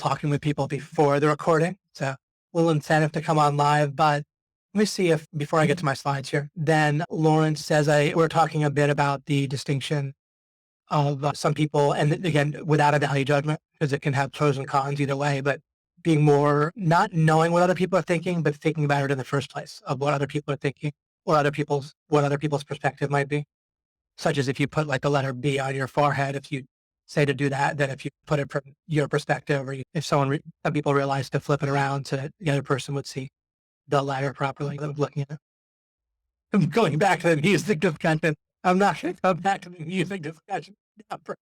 talking with people before the recording. So a little incentive to come on live, but let me see if, before I get to my slides here, then Lawrence says, we're talking a bit about the distinction of some people, and again, without a value judgment, because it can have pros and cons either way, but being more not knowing what other people are thinking, but thinking about it in the first place of what other people are thinking, or what other people's perspective might be. Such as if you put like the letter B on your forehead, if you say to do that, then if you put it from your perspective, or if some people realize to flip it around so that the other person would see the letter properly, looking at it. I'm going back to the music discussion. I'm not going to go back to the music discussion. But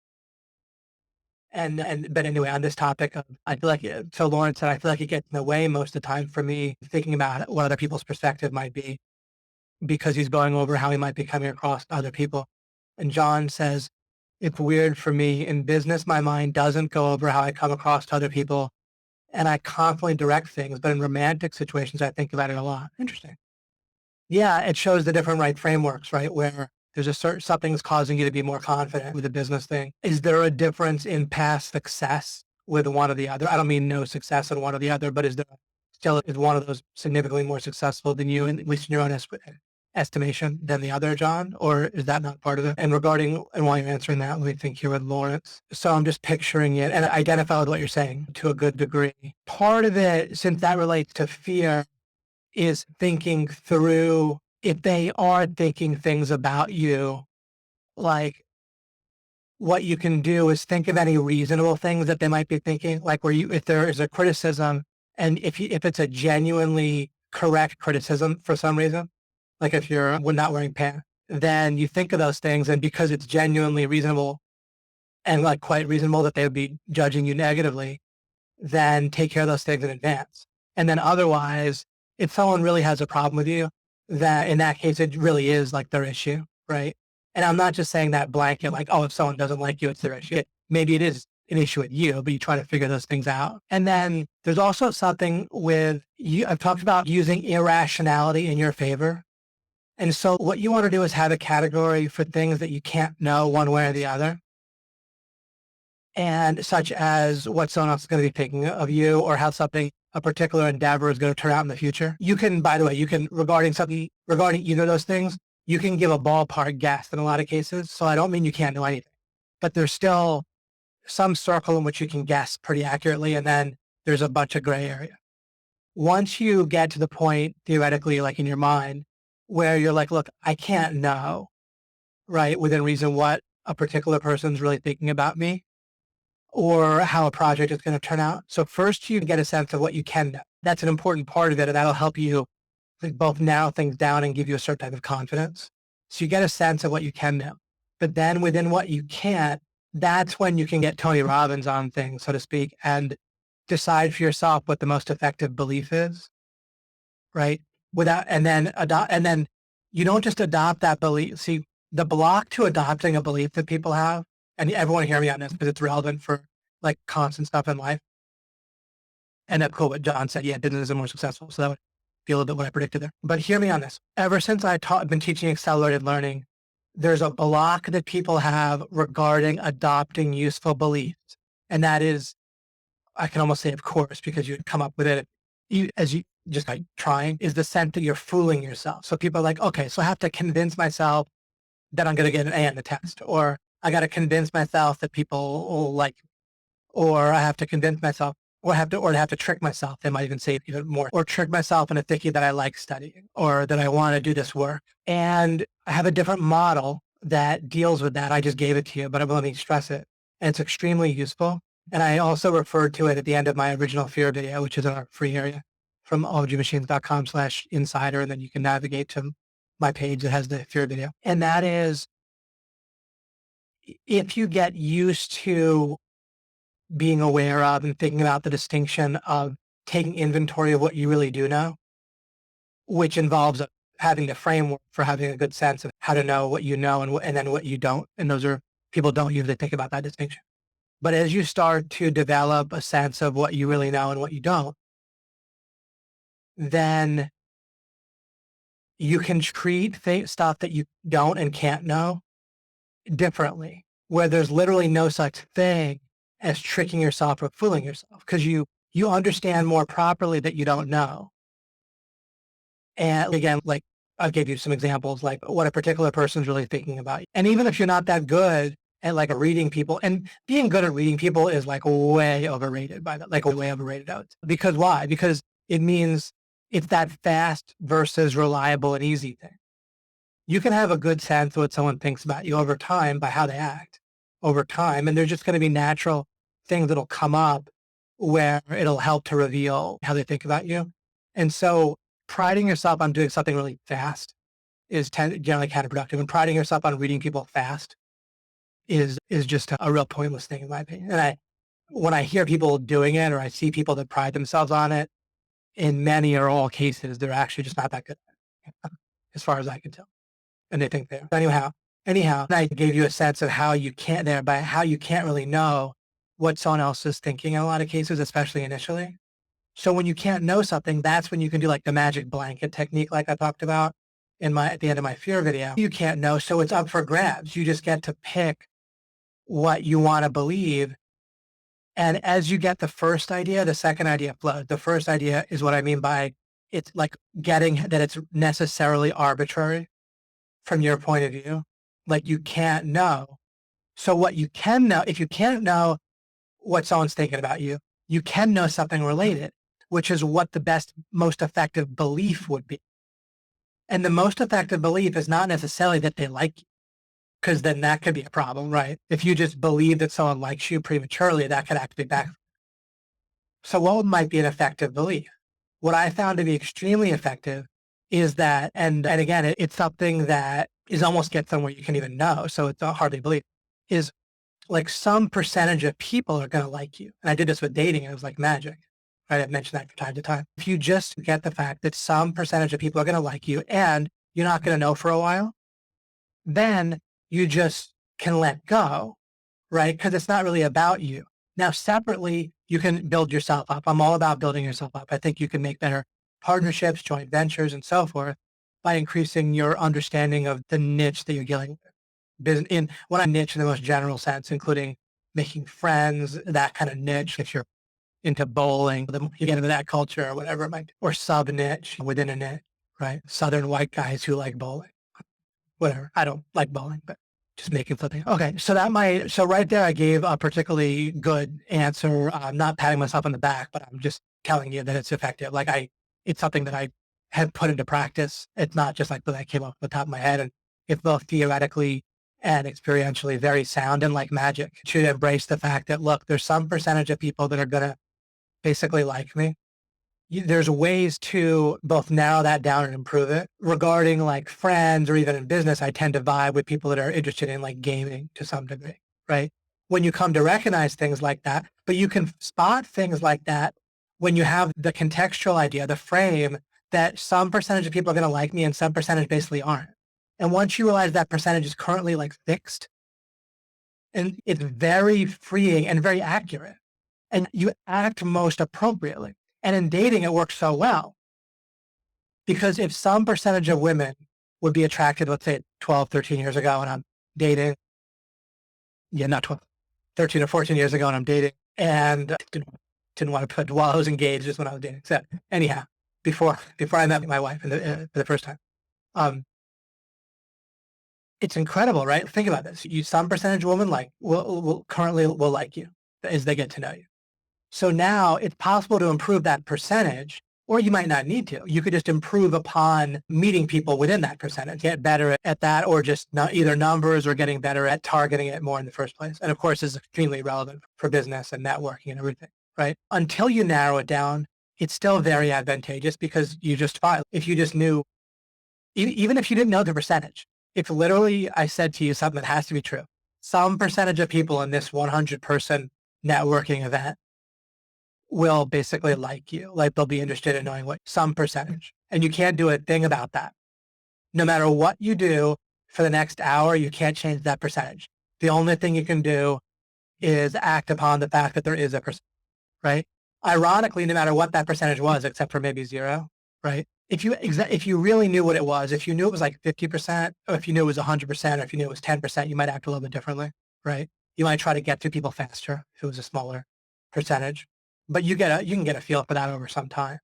anyway, on this topic, I feel like, so Lawrence said, I feel like it gets in the way most of the time for me thinking about what other people's perspective might be, because he's going over how he might be coming across to other people. And John says, it's weird for me in business, my mind doesn't go over how I come across to other people, and I constantly direct things, but in romantic situations, I think about it a lot. Interesting. Yeah, it shows the different right frameworks, right? Where there's a certain, something's causing you to be more confident with a business thing. Is there a difference in past success with one or the other? I don't mean no success in one or the other, but is one of those significantly more successful than you, at least in your own estimation, than the other, John? Or is that not part of it? And while you're answering that, let me think here with Lawrence. So I'm just picturing it and identify with what you're saying to a good degree. Part of it, since that relates to fear, is thinking through if they are thinking things about you, like what you can do is think of any reasonable things that they might be thinking, like if there is a criticism, and if it's a genuinely correct criticism for some reason, like if you're not wearing pants, then you think of those things, and because it's genuinely reasonable and like quite reasonable that they would be judging you negatively, then take care of those things in advance. And then otherwise, if someone really has a problem with you, that in that case, it really is like their issue, right? And I'm not just saying that blanket, like, oh, if someone doesn't like you, it's their issue. Maybe it is an issue with you, but you try to figure those things out. And then there's also something with you. I've talked about using irrationality in your favor. And so what you want to do is have a category for things that you can't know one way or the other. And such as what someone else is going to be thinking of you, or how a particular endeavor is going to turn out in the future. You can, by the way, regarding either of those things, you can give a ballpark guess in a lot of cases. So I don't mean you can't know anything, but there's still some circle in which you can guess pretty accurately. And then there's a bunch of gray area. Once you get to the point, theoretically, like in your mind, where you're like, look, I can't know, right, within reason what a particular person's really thinking about me, or how a project is going to turn out. So first you get a sense of what you can know. That's an important part of it, and that'll help you both narrow things down and give you a certain type of confidence. So you get a sense of what you can know. But then within what you can't, that's when you can get Tony Robbins on things, so to speak, and decide for yourself what the most effective belief is, right? And then you don't just adopt that belief. See, the block to adopting a belief that people have, and everyone hear me on this because it's relevant for like constant stuff in life. And that's cool what John said. Yeah, business is more successful. So that would be a little bit what I predicted there. But hear me on this. Ever since I've been teaching accelerated learning, there's a block that people have regarding adopting useful beliefs. And that is, I can almost say, of course, because you'd come up with it as you just like trying, is the sense that you're fooling yourself. So people are like, okay, so I have to convince myself that I'm going to get an A in the test, or I got to convince myself that people will like, or I have to convince myself, or I have to trick myself. They might even say it even more, or trick myself into thinking that I like studying, or that I want to do this work. And I have a different model that deals with that. I just gave it to you, but let me stress it. And it's extremely useful. And I also referred to it at the end of my original fear video, which is in our free area from olgmachines.com/insider. And then you can navigate to my page that has the fear video. And that is, if you get used to being aware of and thinking about the distinction of taking inventory of what you really do know, which involves having the framework for having a good sense of how to know what you know and then what you don't. And those are, people don't usually think about that distinction. But as you start to develop a sense of what you really know and what you don't, then you can treat stuff that you don't and can't know differently, where there's literally no such thing as tricking yourself or fooling yourself because you understand more properly that you don't know. And again, like I'll give you some examples, like what a particular person's really thinking about. And even if you're not that good at like reading people, and being good at reading people is like way overrated by that, like way overrated out. Because why? Because it means it's that fast versus reliable and easy thing. You can have a good sense of what someone thinks about you over time by how they act over time. And there's just going to be natural things that'll come up where it'll help to reveal how they think about you. And so priding yourself on doing something really fast is generally counterproductive. And priding yourself on reading people fast is just a real pointless thing in my opinion. And when I hear people doing it or I see people that pride themselves on it, in many or all cases, they're actually just not that good at it, as far as I can tell. And they think they're. Anyhow, I gave you a sense of how you can't really know what someone else is thinking in a lot of cases, especially initially. So when you can't know something, that's when you can do like the magic blanket technique, like I talked about at the end of my fear video. You can't know, so it's up for grabs. You just get to pick what you want to believe. And as you get the first idea, the second idea flows. The first idea is what I mean by it's like getting that it's necessarily arbitrary from your point of view. Like you can't know. So what you can know, if you can't know what someone's thinking about you, you can know something related, which is what the best, most effective belief would be. And the most effective belief is not necessarily that they like you, because then that could be a problem, right? If you just believe that someone likes you prematurely, that could actually back. So what might be an effective belief? What I found to be extremely effective is that, and again, it's something that is almost get somewhere you can even know, so it's hardly believe, is like some percentage of people are going to like you. And I did this with dating. It was like magic. Right? I've mentioned that from time to time. If you just get the fact that some percentage of people are going to like you and you're not going to know for a while, then you just can let go, right? Because it's not really about you. Now, separately, you can build yourself up. I'm all about building yourself up. I think you can make better partnerships, joint ventures, and so forth by increasing your understanding of the niche that you're dealing with. When I niche in the most general sense, including making friends, that kind of niche. If you're into bowling, you get into that culture or whatever it might be, or sub niche within a niche, right? Southern white guys who like bowling, whatever. I don't like bowling, but just making something. Okay. So right there, I gave a particularly good answer. I'm not patting myself on the back, but I'm just telling you that it's effective. It's something that I have put into practice. It's not just like that I came up with the top of my head, and it's both theoretically and experientially very sound and like magic. To embrace the fact that, look, there's some percentage of people that are going to basically like me. There's ways to both narrow that down and improve it. Regarding like friends or even in business, I tend to vibe with people that are interested in like gaming to some degree, right? When you come to recognize things like that, but you can spot things like that when you have the contextual idea, the frame that some percentage of people are going to like me and some percentage basically aren't. And once you realize that percentage is currently like fixed, and it's very freeing and very accurate, and you act most appropriately. And in dating, it works so well because if some percentage of women would be attracted, let's say 12, 13 years ago, and I'm dating, not 12, 13 or 14 years ago, and I'm dating, and didn't want to put while I was engaged, just when I was dating. So anyhow, before I met my wife for the first time, it's incredible, right? Think about this. Some percentage of women will currently like you as they get to know you. So now it's possible to improve that percentage, or you might not need to. You could just improve upon meeting people within that percentage, get better at that, or just either numbers or getting better at targeting it more in the first place. And of course, is extremely relevant for business and networking and everything, right? Until you narrow it down, it's still very advantageous because you just file. If you just knew, even if you didn't know the percentage, if literally I said to you something that has to be true, some percentage of people in this 100-person networking event will basically like you. Like they'll be interested in knowing what some percentage. And you can't do a thing about that. No matter what you do for the next hour, you can't change that percentage. The only thing you can do is act upon the fact that there is a percentage, right? Ironically, no matter what that percentage was, except for maybe zero, right? If you really knew what it was, if you knew it was like 50%, or if you knew it was 100%, or if you knew it was 10%, you might act a little bit differently, right? You might try to get to people faster if it was a smaller percentage, but you can get a feel for that over some time.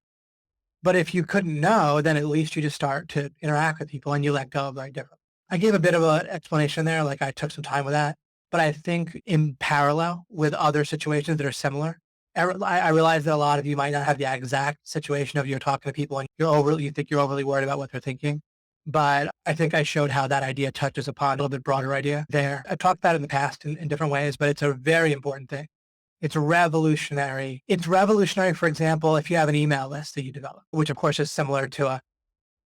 But if you couldn't know, then at least you just start to interact with people and you let go very differently. I gave a bit of an explanation there, like I took some time with that, but I think in parallel with other situations that are similar, I realize that a lot of you might not have the exact situation of you're talking to people and you think you're overly worried about what they're thinking. But I think I showed how that idea touches upon a little bit broader idea there. I talked about it in the past in different ways, but it's a very important thing. It's revolutionary. It's revolutionary, for example, if you have an email list that you develop, which of course is similar to a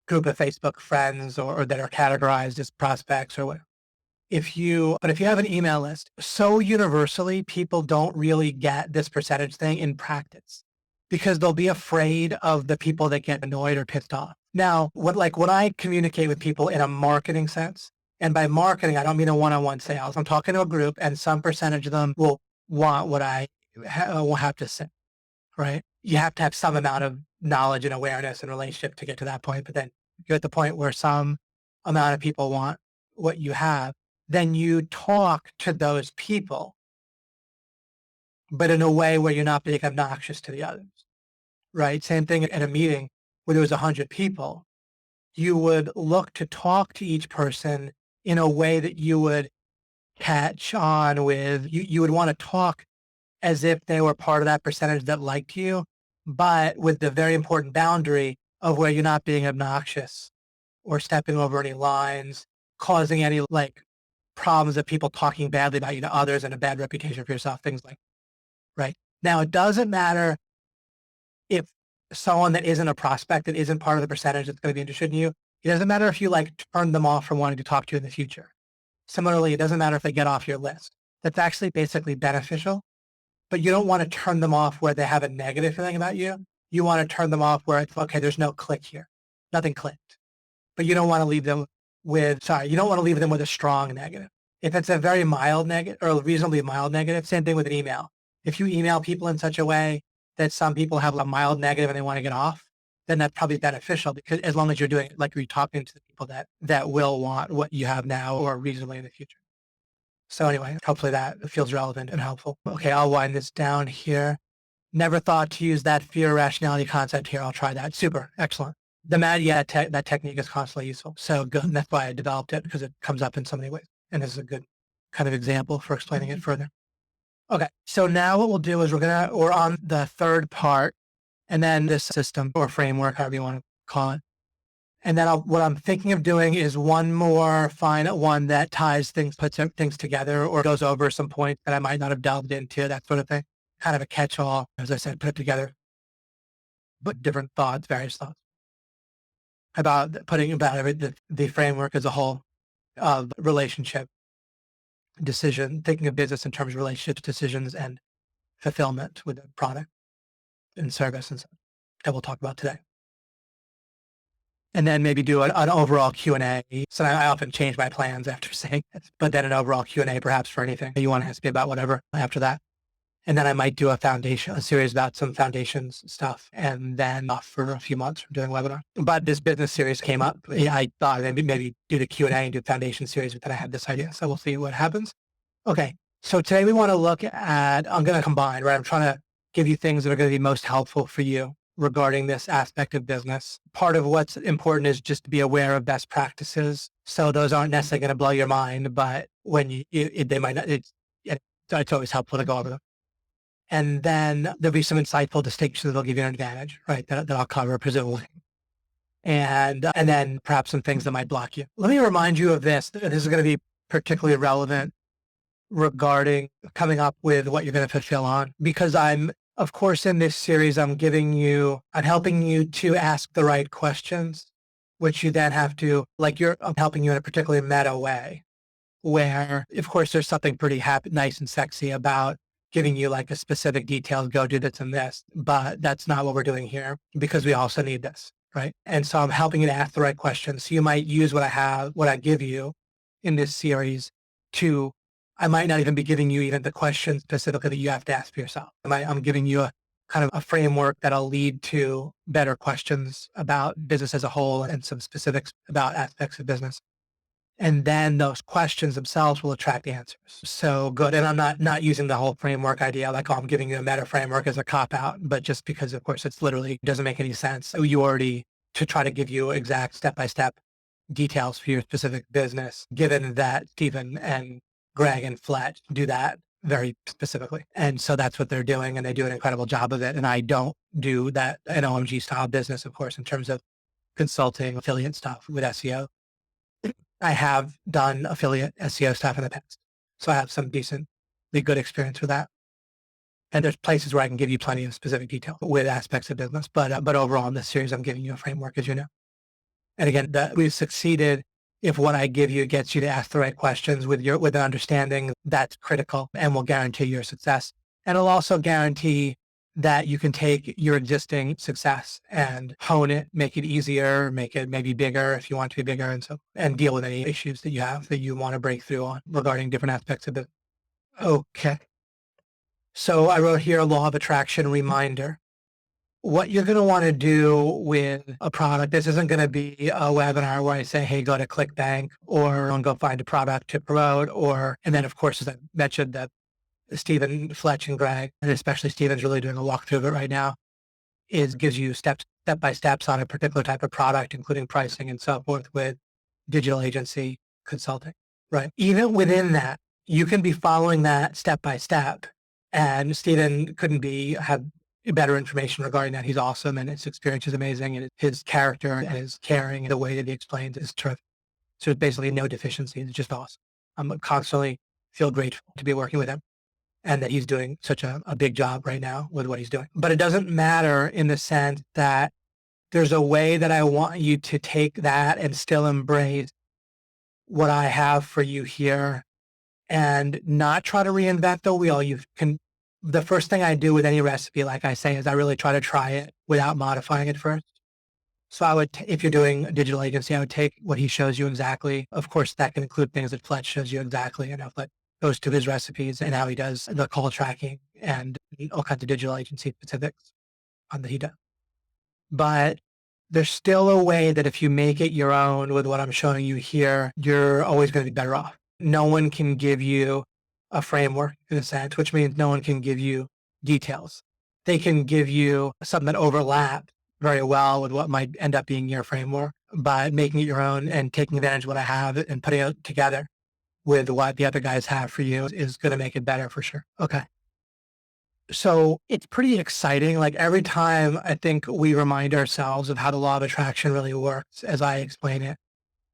group of Facebook friends or that are categorized as prospects or whatever. But if you have an email list, so universally, people don't really get this percentage thing in practice because they'll be afraid of the people that get annoyed or pissed off. Now, when I communicate with people in a marketing sense, and by marketing, I don't mean a one-on-one sales. I'm talking to a group and some percentage of them will want what I will have to say, right? You have to have some amount of knowledge and awareness and relationship to get to that point. But then you're at the point where some amount of people want what you have, then you talk to those people, but in a way where you're not being obnoxious to the others, right? Same thing at a meeting where there was 100 people. You would look to talk to each person in a way that you would catch on with. You would want to talk as if they were part of that percentage that liked you, but with the very important boundary of where you're not being obnoxious or stepping over any lines, causing any problems of people talking badly about you to others and a bad reputation for yourself, things like, right? Now, it doesn't matter if someone that isn't a prospect, that isn't part of the percentage that's going to be interested in you, it doesn't matter if you turn them off from wanting to talk to you in the future. Similarly, it doesn't matter if they get off your list. That's actually basically beneficial, but you don't want to turn them off where they have a negative feeling about you. You want to turn them off where it's, okay, there's no click here. Nothing clicked. But you don't want to leave them you don't want to leave them with a strong negative. If it's a very mild negative or a reasonably mild negative, same thing with an email. If you email people in such a way that some people have a mild negative and they want to get off, then that's probably beneficial because as long as you're doing it like you're talking to the people that will want what you have now or reasonably in the future. So anyway, hopefully that feels relevant and helpful. Okay, I'll wind this down here. Never thought to use that fear rationality concept here. I'll try that. Super. Excellent. That technique is constantly useful. So good. And that's why I developed it because it comes up in so many ways. And this is a good kind of example for explaining it further. Okay. So now what we'll do is we're on the third part and then this system or framework, however you want to call it. And then what I'm thinking of doing is one more final one that puts things together or goes over some points that I might not have delved into, that sort of thing. Kind of a catch-all, as I said, put it together, but different thoughts, various thoughts about the framework as a whole of relationship decision, thinking of business in terms of relationships, decisions, and fulfillment with the product and service and stuff that we'll talk about today. And then maybe do an overall Q&A. So I often change my plans after saying this, but then an overall Q&A perhaps for anything you want to ask me about, whatever, after that. And then I might do a series about some foundations stuff, and then off for a few months from doing webinar. But this business series came up. I thought maybe do the Q&A and do foundation series, but then I had this idea. So we'll see what happens. Okay. So today we want to look at, I'm going to combine, right? I'm trying to give you things that are going to be most helpful for you regarding this aspect of business. Part of what's important is just to be aware of best practices. So those aren't necessarily going to blow your mind, but when they might not, it's always helpful to go over them. And then there'll be some insightful distinctions that'll give you an advantage, right? That I'll cover presumably. And then perhaps some things that might block you. Let me remind you of this. This is going to be particularly relevant regarding coming up with what you're going to fulfill on, because of course, in this series, I'm helping you to ask the right questions, which you then have to, I'm helping you in a particularly meta way, where, of course, there's something pretty happy, nice and sexy about giving you a specific detail, go do this and this, but that's not what we're doing here because we also need this, right? And so I'm helping you to ask the right questions. So you might use what I give you in this series I might not even be giving you even the questions specifically that you have to ask for yourself. I'm giving you a kind of a framework that'll lead to better questions about business as a whole and some specifics about aspects of business. And then those questions themselves will attract answers. So good. And I'm not using the whole framework idea, like, oh, I'm giving you a meta framework as a cop out, but just because of course it's literally doesn't make any sense. You already to try to give you exact step-by-step details for your specific business, given that Stephen and Greg and Fletch do that very specifically. And so that's what they're doing. And they do an incredible job of it. And I don't do that an OMG style business, of course, in terms of consulting affiliate stuff with SEO. I have done affiliate SEO stuff in the past. So I have some decently good experience with that. And there's places where I can give you plenty of specific detail with aspects of business. But overall in this series, I'm giving you a framework, as you know. And again, we've succeeded if what I give you gets you to ask the right questions with an understanding that's critical and will guarantee your success. And it'll also guarantee that you can take your existing success and hone it, make it easier, make it maybe bigger if you want to be bigger, and deal with any issues that you have that you want to break through on regarding different aspects of it. Okay. So I wrote here a law of attraction reminder. What you're going to want to do with a product, this isn't going to be a webinar where I say, hey, go to ClickBank or go find a product to promote, and then of course, as I mentioned, that Stephen, Fletch, and Greg, and especially Stephen's really doing a walkthrough of it right now, gives you step by steps on a particular type of product, including pricing and so forth with digital agency consulting, right? Even within that, you can be following that step by step. And Stephen couldn't have better information regarding that. He's awesome and his experience is amazing and his character and his caring and the way that he explains is terrific. So it's basically no deficiencies. It's just awesome. I'm constantly feel grateful to be working with him and that he's doing such a big job right now with what he's doing. But it doesn't matter in the sense that there's a way that I want you to take that and still embrace what I have for you here and not try to reinvent the wheel. The first thing I do with any recipe, like I say, is I really try to try it without modifying it first. So if you're doing a digital agency, I would take what he shows you exactly. Of course, that can include things that Fletch shows you exactly, and how Fletch goes to his recipes and how he does the call tracking and all kinds of digital agency specifics on that he does. But there's still a way that if you make it your own with what I'm showing you here, you're always going to be better off. No one can give you a framework in a sense, which means no one can give you details. They can give you something that overlaps very well with what might end up being your framework, but making it your own and taking advantage of what I have and putting it together with what the other guys have for you is going to make it better for sure. Okay. So it's pretty exciting. Like every time I think we remind ourselves of how the law of attraction really works, as I explain it,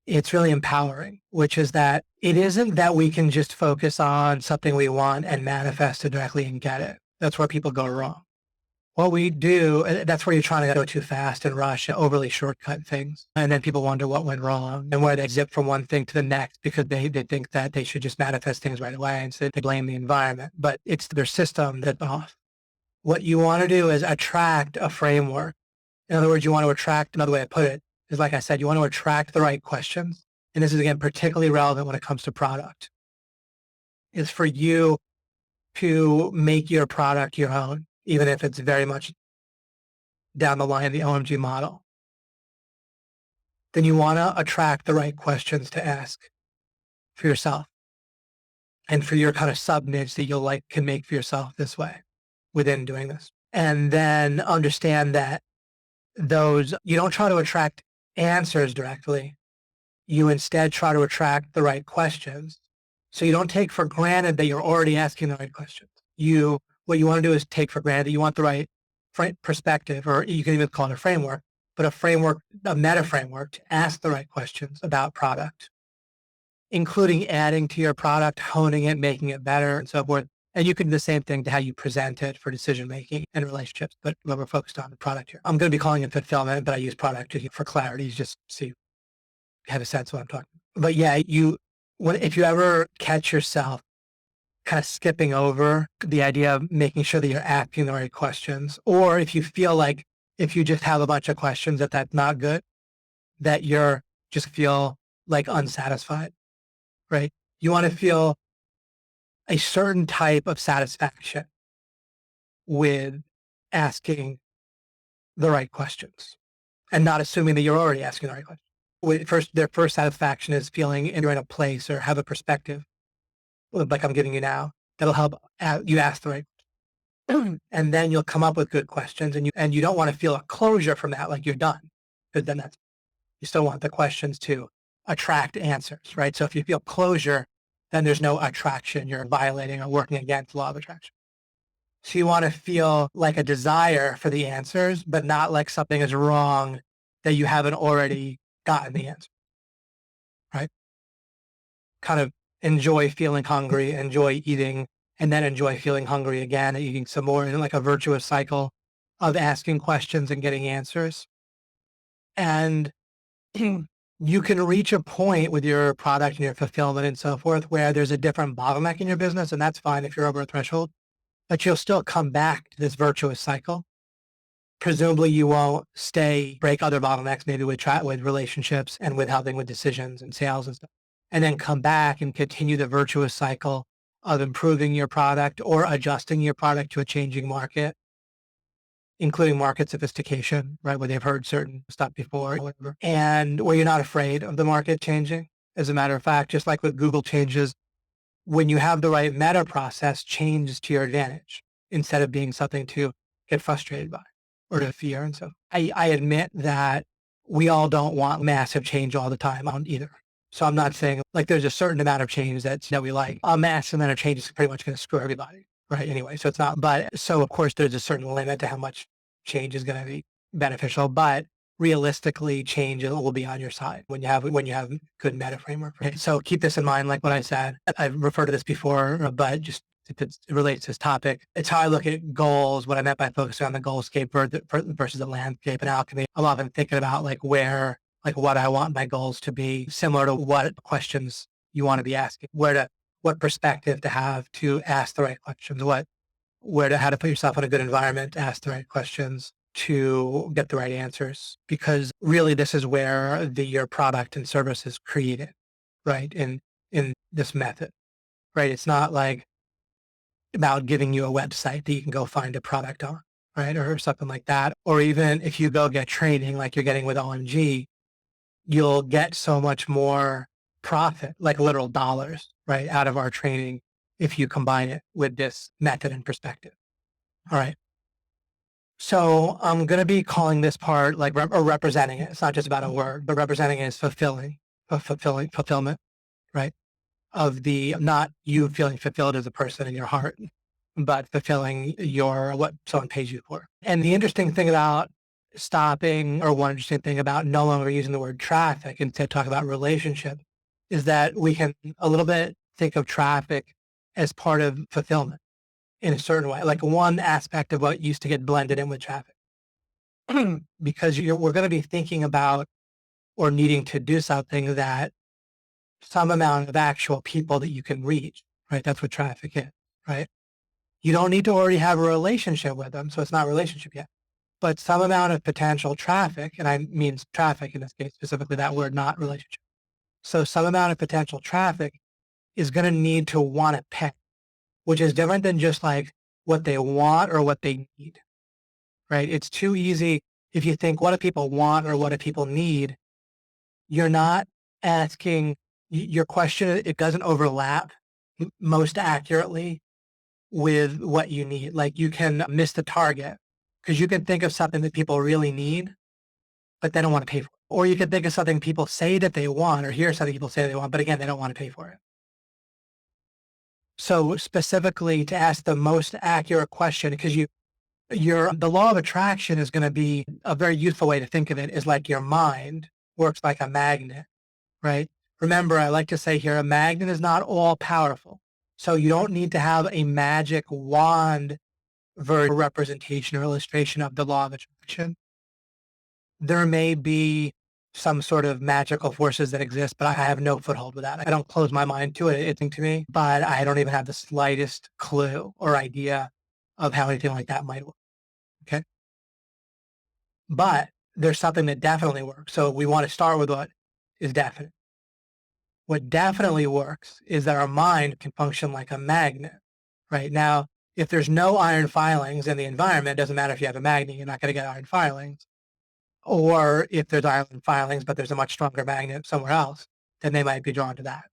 it's really empowering, which is that it isn't that we can just focus on something we want and manifest it directly and get it. That's where people go wrong. What we do, that's where you're trying to go too fast and rush and overly shortcut things. And then people wonder what went wrong and where they zip from one thing to the next because they think that they should just manifest things right away and so they blame the environment. But it's their system that's off. What you want to do is attract a framework. In other words, you want to attract, another way to put it is, like I said, you want to attract the right questions. And this is, again, particularly relevant when it comes to product, is for you to make your product your own, even if it's very much down the line of the OMG model. Then you want to attract the right questions to ask for yourself and for your kind of sub niche that you'll can make for yourself this way within doing this. And then understand that you don't try to attract answers directly. You instead try to attract the right questions. So you don't take for granted that you're already asking the right questions. What you want to do is take for granted that you want the right perspective, or you can even call it a framework, but a meta framework to ask the right questions about product, including adding to your product, honing it, making it better, and so forth. And you can do the same thing to how you present it for decision-making and relationships, but we're focused on the product here. I'm going to be calling it fulfillment, but I use product for clarity, just so you have a sense of what I'm talking about. But yeah, if you ever catch yourself kind of skipping over the idea of making sure that you're asking the right questions, or if you feel like if you just have a bunch of questions that's not good, that you're just feel like unsatisfied, right? You want to feel a certain type of satisfaction with asking the right questions and not assuming that you're already asking the right questions. Their first satisfaction is feeling you're in a place or have a perspective like I'm giving you now. That'll help you ask the right and then you'll come up with good questions and you don't want to feel a closure from that, like you're done. Because then you still want the questions to attract answers, right? So if you feel closure, then there's no attraction. You're violating or working against the law of attraction. So you want to feel like a desire for the answers, but not like something is wrong that you haven't already gotten the answer, right? Kind of enjoy feeling hungry, enjoy eating, and then enjoy feeling hungry again, and eating some more, and like a virtuous cycle of asking questions and getting answers. And you can reach a point with your product and your fulfillment and so forth where there's a different bottleneck in your business, and that's fine if you're over a threshold, but you'll still come back to this virtuous cycle. Presumably you won't break other bottlenecks, maybe with relationships and with helping with decisions and sales and stuff, and then come back and continue the virtuous cycle of improving your product or adjusting your product to a changing market, including market sophistication, right? Where they've heard certain stuff before, or whatever, and where you're not afraid of the market changing. As a matter of fact, just like with Google changes, when you have the right meta process, change to your advantage instead of being something to get frustrated by or to fear. And so I admit that we all don't want massive change all the time either. So I'm not saying like there's a certain amount of change that we like. A massive amount of change is pretty much going to screw everybody, right? Anyway, so it's not, but so of course there's a certain limit to how much change is going to be beneficial, but realistically change will be on your side when you have good meta framework. Right? So keep this in mind, like what I said. I've referred to this before, but just if it relates to this topic, it's how I look at goals. What I meant by focusing on the goalscape versus the landscape and alchemy. I'm often thinking about like what I want my goals to be, similar to what questions you want to be asking, what perspective to have to ask the right questions, how to put yourself in a good environment to ask the right questions to get the right answers. Because really this is where your product and service is created, right? In this method, right? It's not like about giving you a website that you can go find a product on, right? Or something like that. Or even if you go get training like you're getting with OMG, you'll get so much more profit, like literal dollars, right, out of our training if you combine it with this method and perspective. All right. So I'm going to be calling this part like or representing it. It's not just about a word, but representing it is fulfillment, right? Of the, not you feeling fulfilled as a person in your heart, but fulfilling what someone pays you for. And the interesting thing about one interesting thing about no longer using the word traffic and instead talk about relationship is that we can a little bit think of traffic as part of fulfillment in a certain way, like one aspect of what used to get blended in with traffic. Because we're going to be thinking about or needing to do something that some amount of actual people that you can reach, right? That's what traffic is, right? You don't need to already have a relationship with them, so it's not a relationship yet. But some amount of potential traffic, and I mean traffic in this case, specifically that word, not relationship. So some amount of potential traffic is going to need to want to pay, which is different than just like what they want or what they need, right? It's too easy if you think, what do people want or what do people need? You're not asking your question. It doesn't overlap most accurately with what you need. Like you can miss the target because you can think of something that people really need, but they don't want to pay for it. Or you can think of something people say that they want or hear something people say they want, but again, they don't want to pay for it. So specifically to ask the most accurate question, because the law of attraction is going to be a very useful way to think of it is like your mind works like a magnet, right? Remember, I like to say here, a magnet is not all powerful. So you don't need to have a magic wand representation or illustration of the law of attraction. There may be some sort of magical forces that exist, but I have no foothold with that. I don't close my mind to it. It's to me, but I don't even have the slightest clue or idea of how anything like that might work. Okay. But there's something that definitely works. So we want to start with what is definite. What definitely works is that our mind can function like a magnet, right? Now, if there's no iron filings in the environment, it doesn't matter if you have a magnet, you're not going to get iron filings. Or if there's iron filings, but there's a much stronger magnet somewhere else, then they might be drawn to that.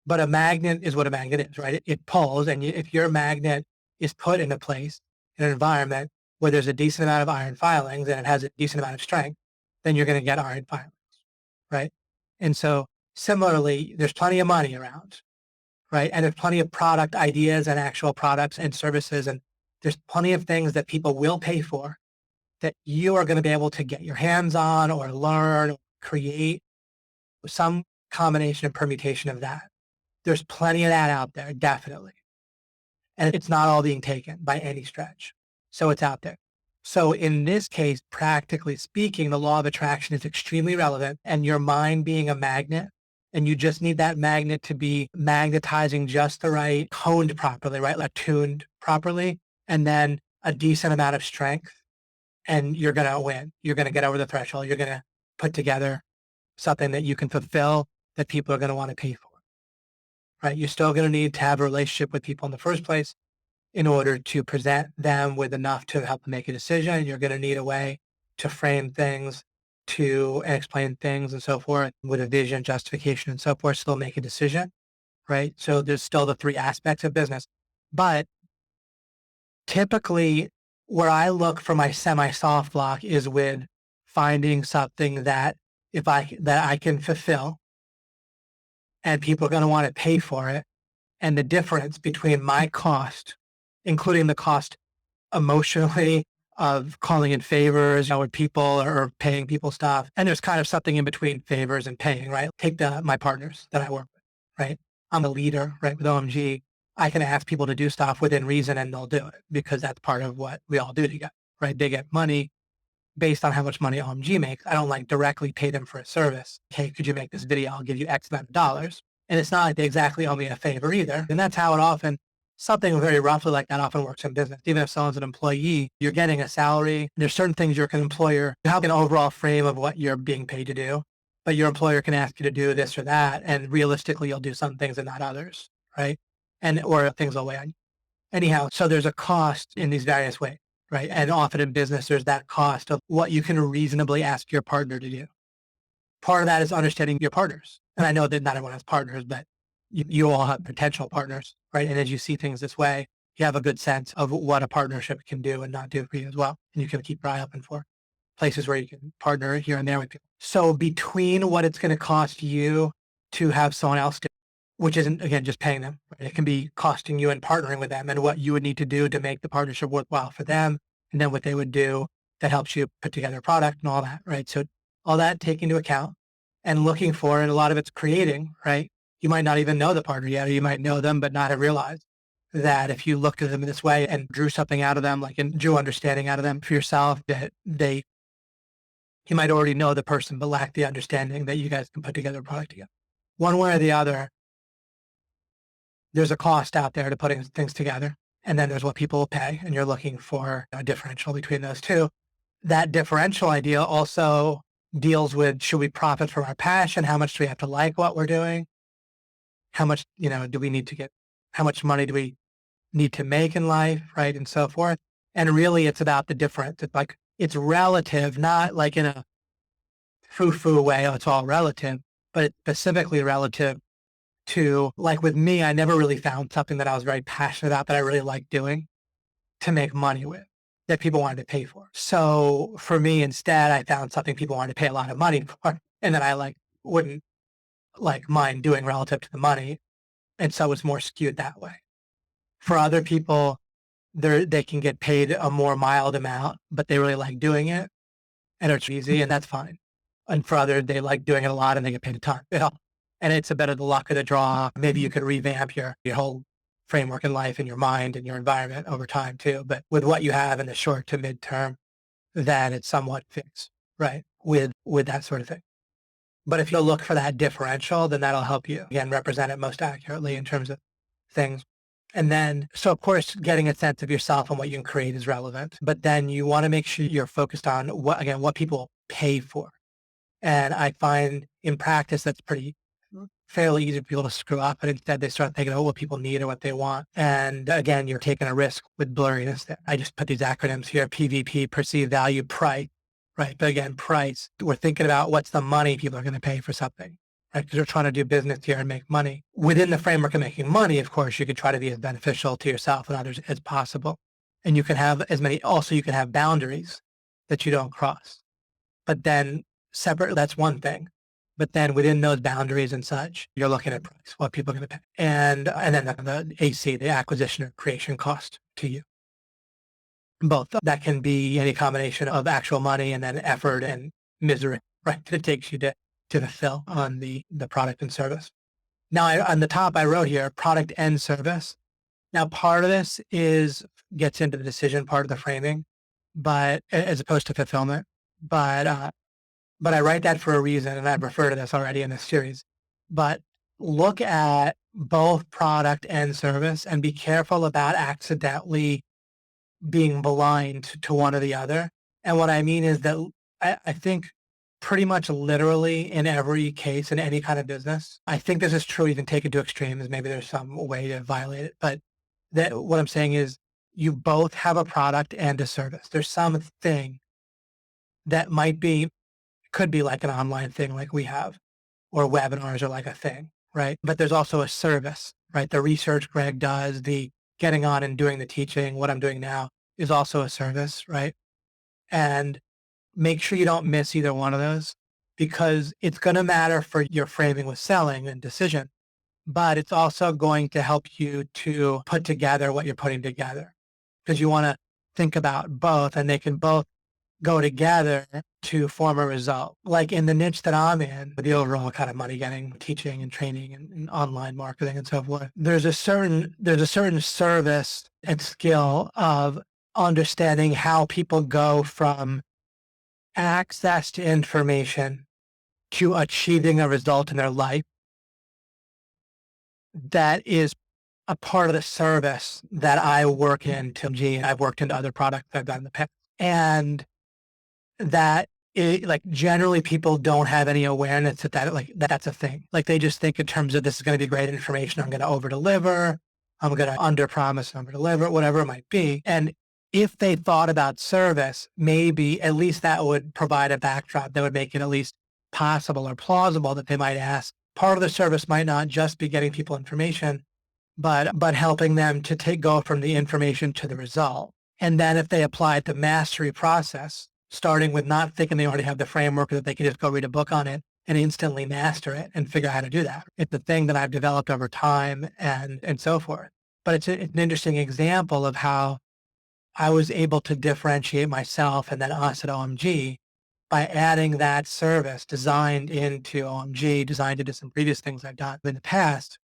But a magnet is what a magnet is, right? It pulls, and if your magnet is put in a place, in an environment where there's a decent amount of iron filings and it has a decent amount of strength, then you're going to get iron filings, right? And so similarly, there's plenty of money around, right? And there's plenty of product ideas and actual products and services, and there's plenty of things that people will pay for that you are going to be able to get your hands on or learn or create some combination and permutation of that. There's plenty of that out there, definitely. And it's not all being taken by any stretch. So it's out there. So in this case, practically speaking, the law of attraction is extremely relevant, and your mind being a magnet, and you just need that magnet to be magnetizing just the right, honed properly, right? Like tuned properly, and then a decent amount of strength, and you're going to win. You're going to get over the threshold. You're going to put together something that you can fulfill that people are going to want to pay for, right? You're still going to need to have a relationship with people in the first place in order to present them with enough to help them make a decision. You're going to need a way to frame things, to explain things and so forth with a vision, justification, and so forth, still make a decision, right? So there's still the three aspects of business. But typically where I look for my semi-soft block is with finding something that I can fulfill and people are going to want to pay for it. And the difference between my cost, including the cost emotionally of calling in favors, with people or paying people stuff. And there's kind of something in between favors and paying, right? Take my partners that I work with, right? I'm a leader, right? With OMG, I can ask people to do stuff within reason and they'll do it because that's part of what we all do together, right? They get money based on how much money OMG makes. I don't directly pay them for a service. Hey, could you make this video? I'll give you X amount of dollars. And it's not like they exactly owe me a favor either. And that's how it often, something very roughly like that often works in business. Even if someone's an employee, you're getting a salary. There's certain things you're an employer, you have an overall frame of what you're being paid to do, but your employer can ask you to do this or that. And realistically, you'll do some things and not others, right? Or things will weigh on you. Anyhow, so there's a cost in these various ways, right? And often in business, there's that cost of what you can reasonably ask your partner to do. Part of that is understanding your partners. And I know that not everyone has partners, but you all have potential partners, right? And as you see things this way, you have a good sense of what a partnership can do and not do for you as well. And you can keep your eye open for places where you can partner here and there with people. So between what it's going to cost you to have someone else do, which isn't, again, just paying them, right? It can be costing you and partnering with them and what you would need to do to make the partnership worthwhile for them. And then what they would do that helps you put together a product and all that, right? So all that taken into account and looking for, and a lot of it's creating, right? You might not even know the partner yet, or you might know them, but not have realized that if you looked at them in this way and drew something out of them, and drew understanding out of them for yourself, that you might already know the person, but lack the understanding that you guys can put together a product together. One way or the other, there's a cost out there to putting things together. And then there's what people will pay. And you're looking for a differential between those two. That differential idea also deals with, should we profit from our passion? How much do we have to like what we're doing? How much, do we need to get, how much money do we need to make in life, right? And so forth. And really it's about the difference. It's relative, not like in a foo-foo way, it's all relative, but it's specifically relative to, like with me, I never really found something that I was very passionate about that I really liked doing to make money with, that people wanted to pay for. So for me, instead, I found something people wanted to pay a lot of money for, and that I wouldn't mind doing relative to the money. And so it's more skewed that way. For other people, they can get paid a more mild amount, but they really like doing it and it's easy, and that's fine. And for others, they like doing it a lot and they get paid a ton. And it's a bit of the luck of the draw. Maybe you could revamp your whole framework in life and your mind and your environment over time too. But with what you have in the short to midterm, then it's somewhat fixed, right? With that sort of thing. But if you look for that differential, then that'll help you, again, represent it most accurately in terms of things. And then, so of course, getting a sense of yourself and what you can create is relevant. But then you want to make sure you're focused on what people pay for. And I find in practice, that's fairly easy for people to screw up, but instead they start thinking, what people need or what they want. And again, you're taking a risk with blurriness there. I just put these acronyms here: PVP, perceived value, price. right? But again, price, we're thinking about what's the money people are going to pay for something, right? Because we're trying to do business here and make money. Within the framework of making money, of course, you could try to be as beneficial to yourself and others as possible. And you can have also you can have boundaries that you don't cross. But then separate, that's one thing. But then within those boundaries and such, you're looking at price, what people are going to pay. And then the AC, the acquisition or creation cost to you. Both. That can be any combination of actual money and then effort and misery, right? That it takes you to fulfill on the product and service. Now, on the top, I wrote here, product and service. Now, part of this gets into the decision part of the framing, but as opposed to fulfillment. But I write that for a reason, and I've referred to this already in this series. But look at both product and service and be careful about accidentally being blind to one or the other. And what I mean is that I think pretty much literally in every case in any kind of business, I think this is true. You can take it to extremes. Maybe there's some way to violate it. But what I'm saying is you both have a product and a service. There's something that could be like an online thing like we have, or webinars are like a thing, right? But there's also a service, right? The research Greg does, the getting on and doing the teaching, what I'm doing now is also a service, right? And make sure you don't miss either one of those because it's going to matter for your framing with selling and decision, but it's also going to help you to put together what you're putting together because you want to think about both and they can both go together to form a result. Like in the niche that I'm in, the overall kind of money getting, teaching and training and online marketing and so forth, there's a certain service and skill of understanding how people go from access to information to achieving a result in their life that is a part of the service that I work into. I've worked into other products I've done in the past. And that generally people don't have any awareness that that's a thing. Like they just think in terms of this is going to be great information. I'm going to over deliver. I'm going to under promise, under deliver, whatever it might be. And if they thought about service, maybe at least that would provide a backdrop that would make it at least possible or plausible that they might ask. Part of the service might not just be getting people information, but helping them to go from the information to the result. And then if they applied the mastery process, starting with not thinking they already have the framework or that they can just go read a book on it and instantly master it and figure out how to do that. It's the thing that I've developed over time and so forth. But it's an interesting example of how I was able to differentiate myself and then us at OMG by adding that service designed into OMG, designed into some previous things I've done in the past.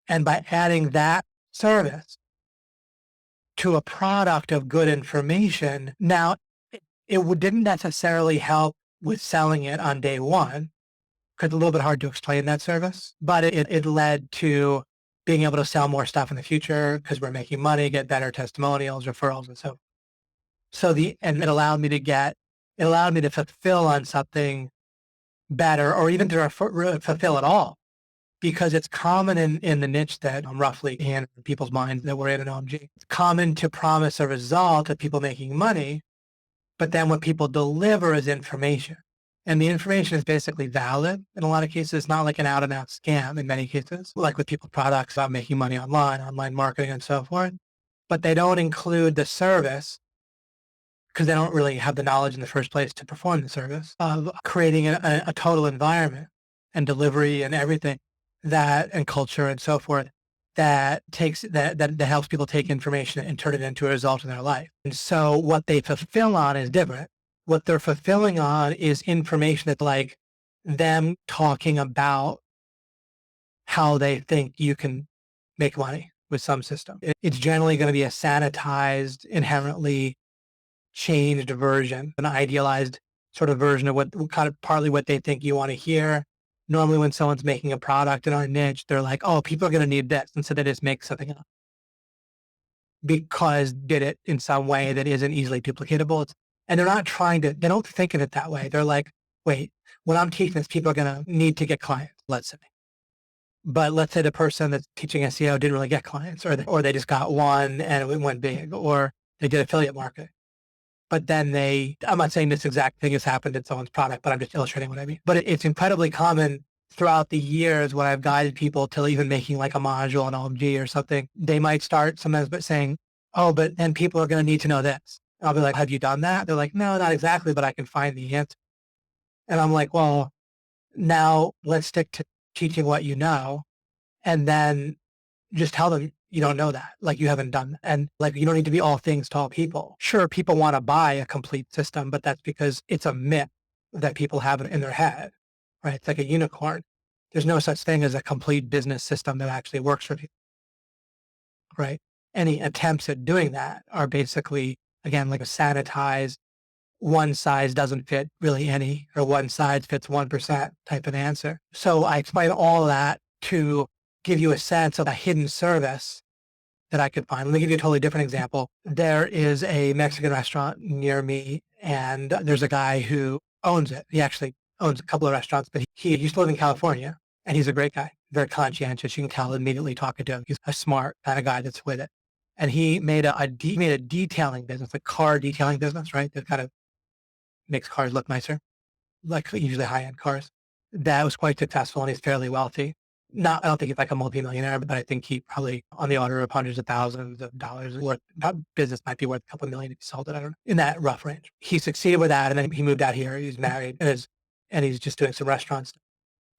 And by adding that service to a product of good information, now it didn't necessarily help with selling it on day one because it's a little bit hard to explain that service, but it led to being able to sell more stuff in the future because we're making money, get better testimonials, referrals, and so. And it allowed me to fulfill on something better or even to fulfill it all because it's common in the niche that I'm roughly in people's minds that we're in at OMG. It's common to promise a result of people making money, but then what people deliver is information. And the information is basically valid in a lot of cases. It's not like an out and out scam in many cases, like with people's products about making money online marketing and so forth. But they don't include the service because they don't really have the knowledge in the first place to perform the service of creating a total environment and delivery and everything and culture and so forth that helps people take information and turn it into a result in their life. And so what they fulfill on is different. What they're fulfilling on is information that's like them talking about how they think you can make money with some system. It's generally going to be a sanitized, inherently changed version, an idealized sort of version of what kind of partly what they think you want to hear. Normally when someone's making a product in our niche, they're like, oh, people are going to need this. And so they just make something up because did it in some way that isn't easily duplicatable. And they're not they don't think of it that way. They're like, wait, when I'm teaching this, people are going to need to get clients, let's say. But let's say the person that's teaching SEO didn't really get clients or they just got one and it went big or they did affiliate marketing. but then I'm not saying this exact thing has happened in someone's product, but I'm just illustrating what I mean. But it's incredibly common throughout the years when I've guided people to even making like a module on OMG or something. They might start sometimes by saying, oh, but then people are going to need to know this. And I'll be like, have you done that? They're like, no, not exactly, but I can find the answer. And I'm like, well, now let's stick to teaching what you know, and then just tell them you don't know that, like you haven't done that. And like, you don't need to be all things to all people. Sure, people want to buy a complete system, but that's because it's a myth that people have in their head, right? It's like a unicorn. There's no such thing as a complete business system that actually works for people, right? Any attempts at doing that are basically, again, like a sanitized, one size doesn't fit really any, or one size fits 1% type of answer. So I explain all that to give you a sense of a hidden service that I could find. Let me give you a totally different example. There is a Mexican restaurant near me, and there's a guy who owns it. He actually owns a couple of restaurants, but he used to live in California, and he's a great guy, very conscientious. You can tell immediately talking to him. He's a smart kind of guy that's with it. And he made a detailing business, a car detailing business, right? That kind of makes cars look nicer, like usually high-end cars. That was quite successful, and he's fairly wealthy. I don't think he's like a multimillionaire, but I think he probably on the order of hundreds of thousands of dollars worth. Business might be worth a couple of million if he sold it. I don't know, in that rough range. He succeeded with that, and then he moved out here. He's married, and he's just doing some restaurants.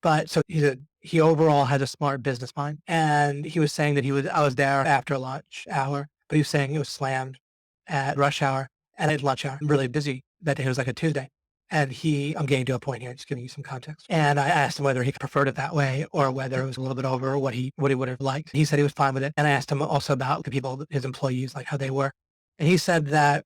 But so he overall has a smart business mind. And he was saying that I was there after lunch hour, but he was saying it was slammed at rush hour and at lunch hour, really busy that day. It was like a Tuesday. And I'm getting to a point here, just giving you some context. And I asked him whether he preferred it that way or whether it was a little bit over what he would have liked. He said he was fine with it. And I asked him also about the people, his employees, like how they were. And he said the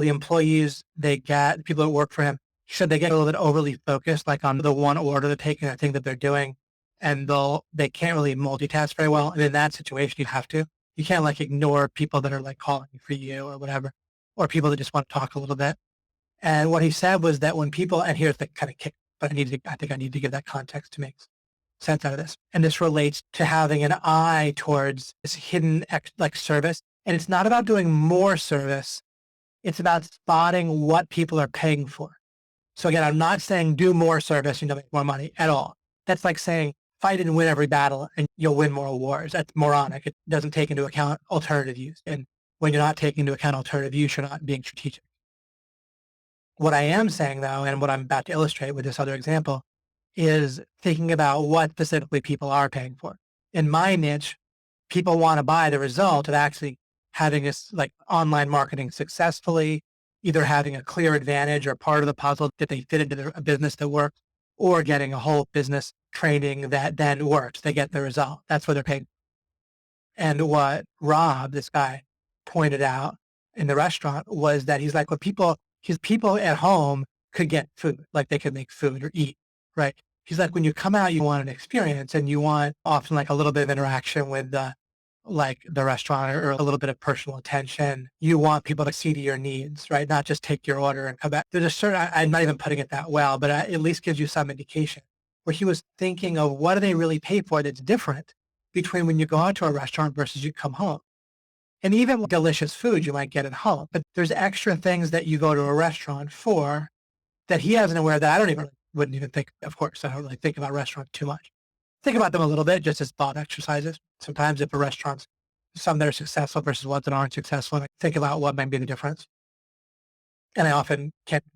employees, the people that work for him, he said they get a little bit overly focused, like on the one order they're taking, the thing that they're doing, and they can't really multitask very well. And in that situation, you can't like ignore people that are like calling for you or whatever, or people that just want to talk a little bit. And what he said was that when people, and here's the kind of kick, but I think I need to give that context to make sense out of this. And this relates to having an eye towards this hidden like service. And it's not about doing more service. It's about spotting what people are paying for. So again, I'm not saying do more service and you'll make more money at all. That's like saying fight and win every battle and you'll win more wars. That's moronic. It doesn't take into account alternative use. And when you're not taking into account alternative use, you're not being strategic. What I am saying though, and what I'm about to illustrate with this other example, is thinking about what specifically people are paying for. In my niche, people want to buy the result of actually having this like online marketing successfully, either having a clear advantage or part of the puzzle that they fit into a business that works, or getting a whole business training that then works. They get the result. That's what they're paying. And what Rob, this guy, pointed out in the restaurant was that he's like, his people at home could get food, like they could make food or eat, right? He's like, when you come out, you want an experience and you want often like a little bit of interaction with the restaurant or a little bit of personal attention. You want people to see to your needs, right? Not just take your order and come back. There's a certain, I'm not even putting it that well, but it at least gives you some indication where he was thinking of what do they really pay for that's different between when you go out to a restaurant versus you come home. And even delicious food you might get at home, but there's extra things that you go to a restaurant for that he hasn't aware that wouldn't even think, of course, I don't really think about restaurants too much. Think about them a little bit just as thought exercises. Sometimes if a restaurant's some that are successful versus ones that aren't successful, I think about what might be the difference. And I often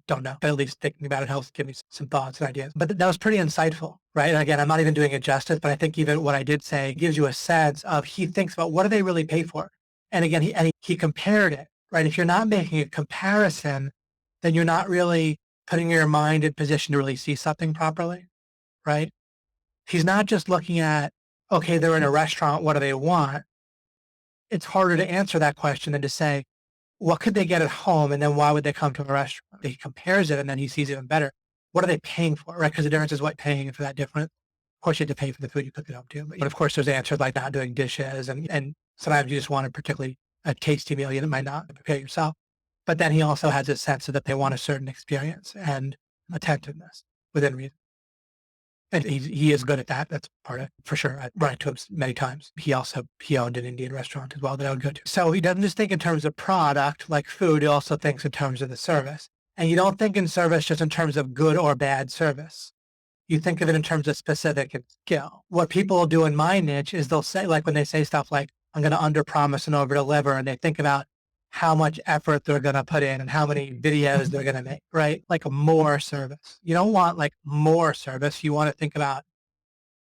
don't know, but at least thinking about it helps give me some thoughts and ideas. But that was pretty insightful, right? And again, I'm not even doing it justice, but I think even what I did say gives you a sense of he thinks about what do they really pay for? And again, he compared it, right? If you're not making a comparison, then you're not really putting your mind in position to really see something properly, right? He's not just looking at, okay, they're in a restaurant, what do they want? It's harder to answer that question than to say, what could they get at home? And then why would they come to a restaurant? He compares it and then he sees even better. What are they paying for, right? Because the difference is what paying for that difference. Of course, you have to pay for the food you cook at home too. But of course, there's answers like not doing dishes. And sometimes you just want particularly a tasty meal you might not prepare yourself. But then he also has a sense that they want a certain experience and attentiveness within reason. And he is good at that. That's part of it, for sure. I run into him many times. He owned an Indian restaurant as well that I would go to. So he doesn't just think in terms of product like food. He also thinks in terms of the service. And you don't think in service just in terms of good or bad service. You think of it in terms of specific and skill. What people do in my niche is they'll say, like when they say stuff like, I'm going to under promise and over deliver, and they think about how much effort they're going to put in and how many videos they're going to make, right? Like a more service. You don't want like more service. You want to think about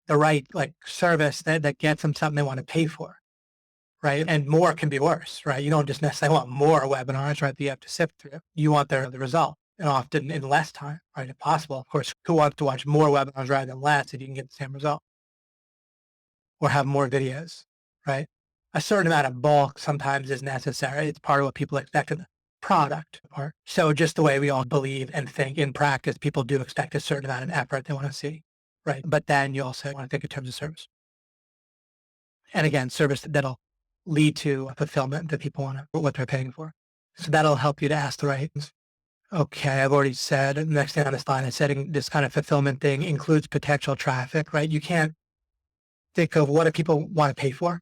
the right like service that gets them something they want to pay for, right? And more can be worse, right? You don't just necessarily want more webinars, right, that you have to sift through. You want the result, and often in less time, right, if possible. Of course, who wants to watch more webinars rather than less if you can get the same result? Or have more videos, right? A certain amount of bulk sometimes is necessary. It's part of what people expect in the product part. So just the way we all believe and think in practice, people do expect a certain amount of effort they want to see, right? But then you also want to think in terms of service. And again, service that'll lead to fulfillment that people want what they're paying for. So that'll help you to ask the right things. Okay, I've already said, the next thing on this line, I said this kind of fulfillment thing includes potential traffic, right? You can't think of what do people want to pay for.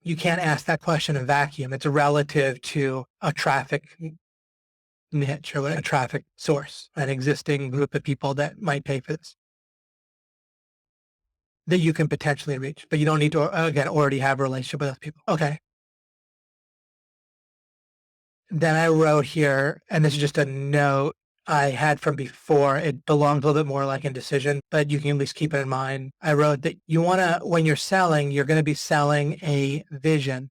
You can't ask that question in a vacuum. It's relative to a traffic niche or a traffic source, an existing group of people that might pay for this that you can potentially reach, but you don't need to, again, already have a relationship with those people. Okay. Then I wrote here, and this is just a note I had from before. It belongs a little bit more like indecision, but you can at least keep it in mind. I wrote that you want to, when you're selling, you're going to be selling a vision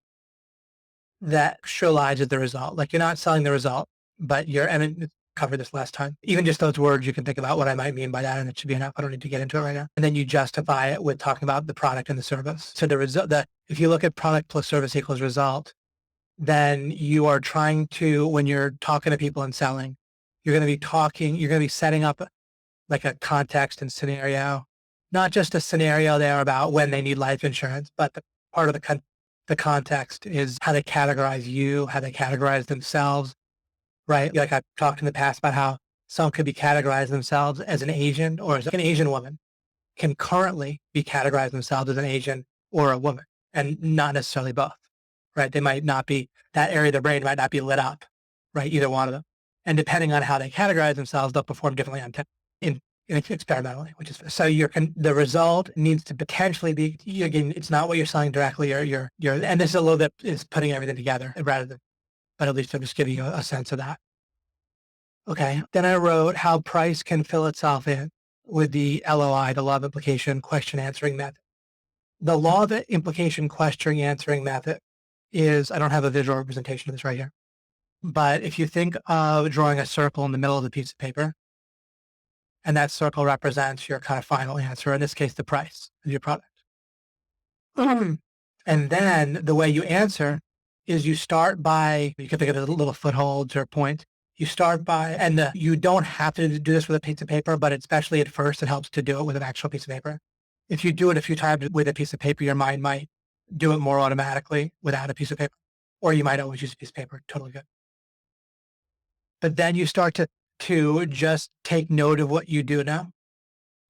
that actualizes the result. Like you're not selling the result, but and I covered this last time. Even just those words, you can think about what I might mean by that, and it should be enough. I don't need to get into it right now. And then you justify it with talking about the product and the service. So the result, if you look at product plus service equals result, then you are trying to, when you're talking to people and selling, you're going to be setting up like a context and scenario, not just a scenario there about when they need life insurance, but the part of the context is how they categorize you, how they categorize themselves, right? Like I've talked in the past about how some could be categorized themselves as an Asian or as an Asian woman can currently be categorized themselves as an Asian or a woman and not necessarily both. Right? They might not be, that area of the brain might not be lit up, right? Either one of them. And depending on how they categorize themselves, they'll perform differently in experimentally, which is, so the result needs to potentially be, again, it's not what you're selling directly or and this is a little bit is putting everything together rather than, but at least I'm just giving you a sense of that. Okay. Then I wrote how price can fill itself in with the LOI, the law of implication question answering method. The law of implication question answering method is, I don't have a visual representation of this right here, but if you think of drawing a circle in the middle of the piece of paper, and that circle represents your kind of final answer, in this case, the price of your product. And then the way you answer is you start by, you can think of it as little footholds or points. You start by, and you don't have to do this with a piece of paper, but especially at first, it helps to do it with an actual piece of paper. If you do it a few times with a piece of paper, your mind might do it more automatically without a piece of paper, or you might always use a piece of paper. Totally good. But then you start to just take note of what you do know.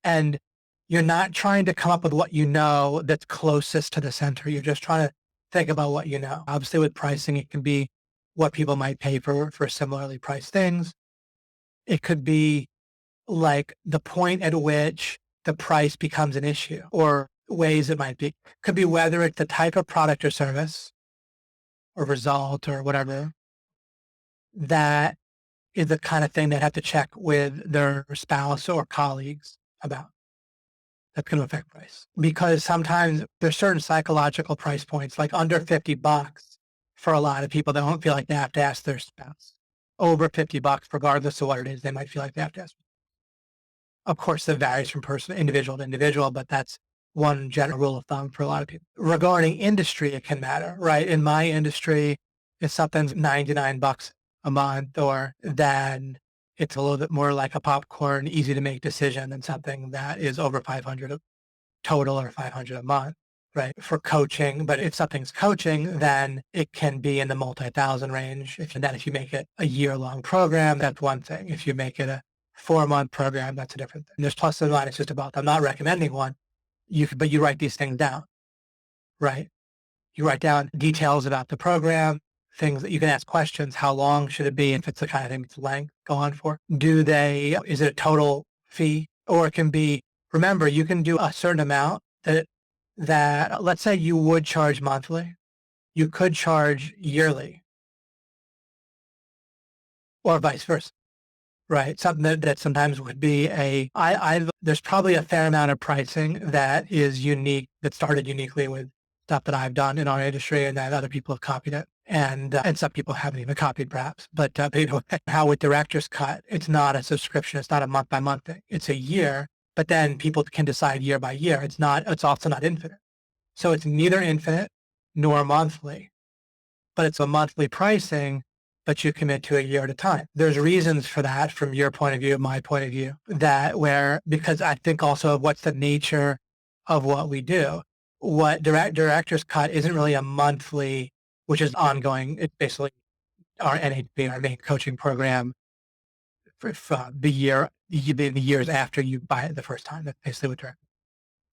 And you're not trying to come up with what you know that's closest to the center. You're just trying to think about what you know. Obviously with pricing, it can be what people might pay for similarly priced things. It could be like the point at which the price becomes an issue, or ways it might be. Could be whether it's the type of product or service or result or whatever that is the kind of thing they have to check with their spouse or colleagues about. That's going to affect price. Because sometimes there's certain psychological price points, like under $50 for a lot of people, they don't feel like they have to ask their spouse. Over $50, regardless of what it is, they might feel like they have to ask. Of course, that varies from individual to individual, but that's one general rule of thumb for a lot of people. Regarding industry, it can matter, right? In my industry, if something's $99 a month, or then it's a little bit more like a popcorn, easy to make decision than something that is over 500 total or 500 a month, right? For coaching. But if something's coaching, then it can be in the multi-thousand range. And then if you make it a year-long program, that's one thing. If you make it a 4-month program, that's a different thing. There's pluses and minuses to both. I'm not recommending one. But you write these things down, right? You write down details about the program, things that you can ask questions. How long should it be? If it's the kind of thing that's length go on for, is it a total fee? Or it can be, remember, you can do a certain amount that let's say you would charge monthly. You could charge yearly or vice versa, right? Something that sometimes would be there's probably a fair amount of pricing that is unique, that started uniquely with stuff that I've done in our industry and that other people have copied it. And some people haven't even copied perhaps, but how with director's cut, it's not a subscription. It's not a month by month thing. It's a year, but then people can decide year by year. It's also not infinite. So it's neither infinite nor monthly, but it's a monthly pricing, but you commit to a year at a time. There's reasons for that from your point of view, my point of view, because I think also of what's the nature of what we do. What director's cut isn't really a monthly, which is ongoing. It's basically our NHB, our main coaching program for the years after you buy it the first time. That's basically what director.